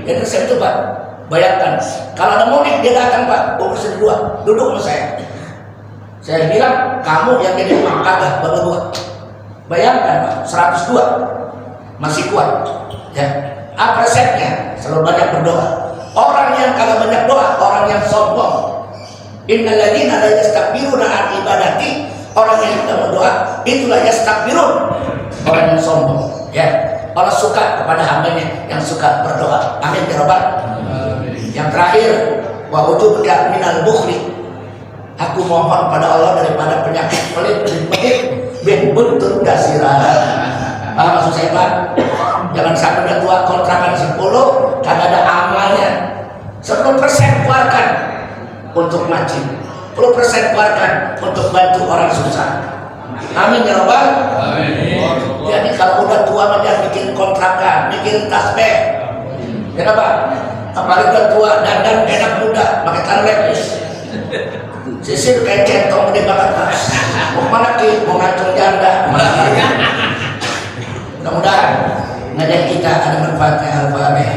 Jadi resep itu, Pak. Bayangkan kalau ada murid dia datang, Pak, umur 102, duduk sama saya. Saya bilang, kamu yang jadi imam kagak, bapak gua. Bayangkan, Pak, 102 masih kuat, ya. Apa resepnya? Selalu banyak berdoa. Orang yang kagak banyak doa, orang yang sombong. Innal ladzina la yastakbiruna an ibadati, orang yang tidak berdoa itulah yastakbirun, orang yang sombong, ya. Allah suka kepada hambanya yang suka berdoa. Amin ya Rabbal. Yang terakhir, wa ujubka minal bukhli. Aku mohon pada Allah daripada penyakit pelit bin buntut dasirah. Paham maksud saya, Pak? Jangan sampai udah tua kontrakan 10 kagak ada amalnya. 10% keluarkan untuk masjid, 10% keluarkan untuk bantu orang susah. Amin ya Rabbal. Amin. Jadi kalau udah tua jangan bikin kontrakan, bikin tasbih. Kenapa? Apalagi udah tua dandan enak muda, pakai tarlek. Sisir kayak centong gede banget. Mau mana ki? Mau ngacung janda? Mudah-mudahan ngajak kita ada manfaatnya. Al-Fatihah.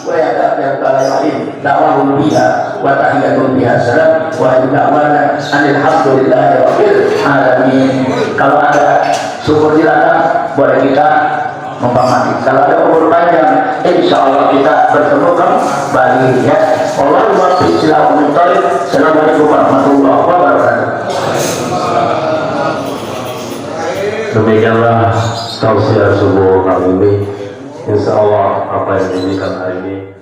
Wa ya'lamu da'wahum biha wa tahiyyatuhum biha salam wa da'wana alhamdulillahi rabbil alamin. Kalau ada syukur silakan. boleh kita menghormati. Kalau ada umur panjang, insya Allah kita bertemu kembali ya. Allah wabarakatuh. Assalamualaikum warahmatullahi wabarakatuh. Demikianlah tausiah subuh kali ini. Insya Allah apa yang diberikan hari ini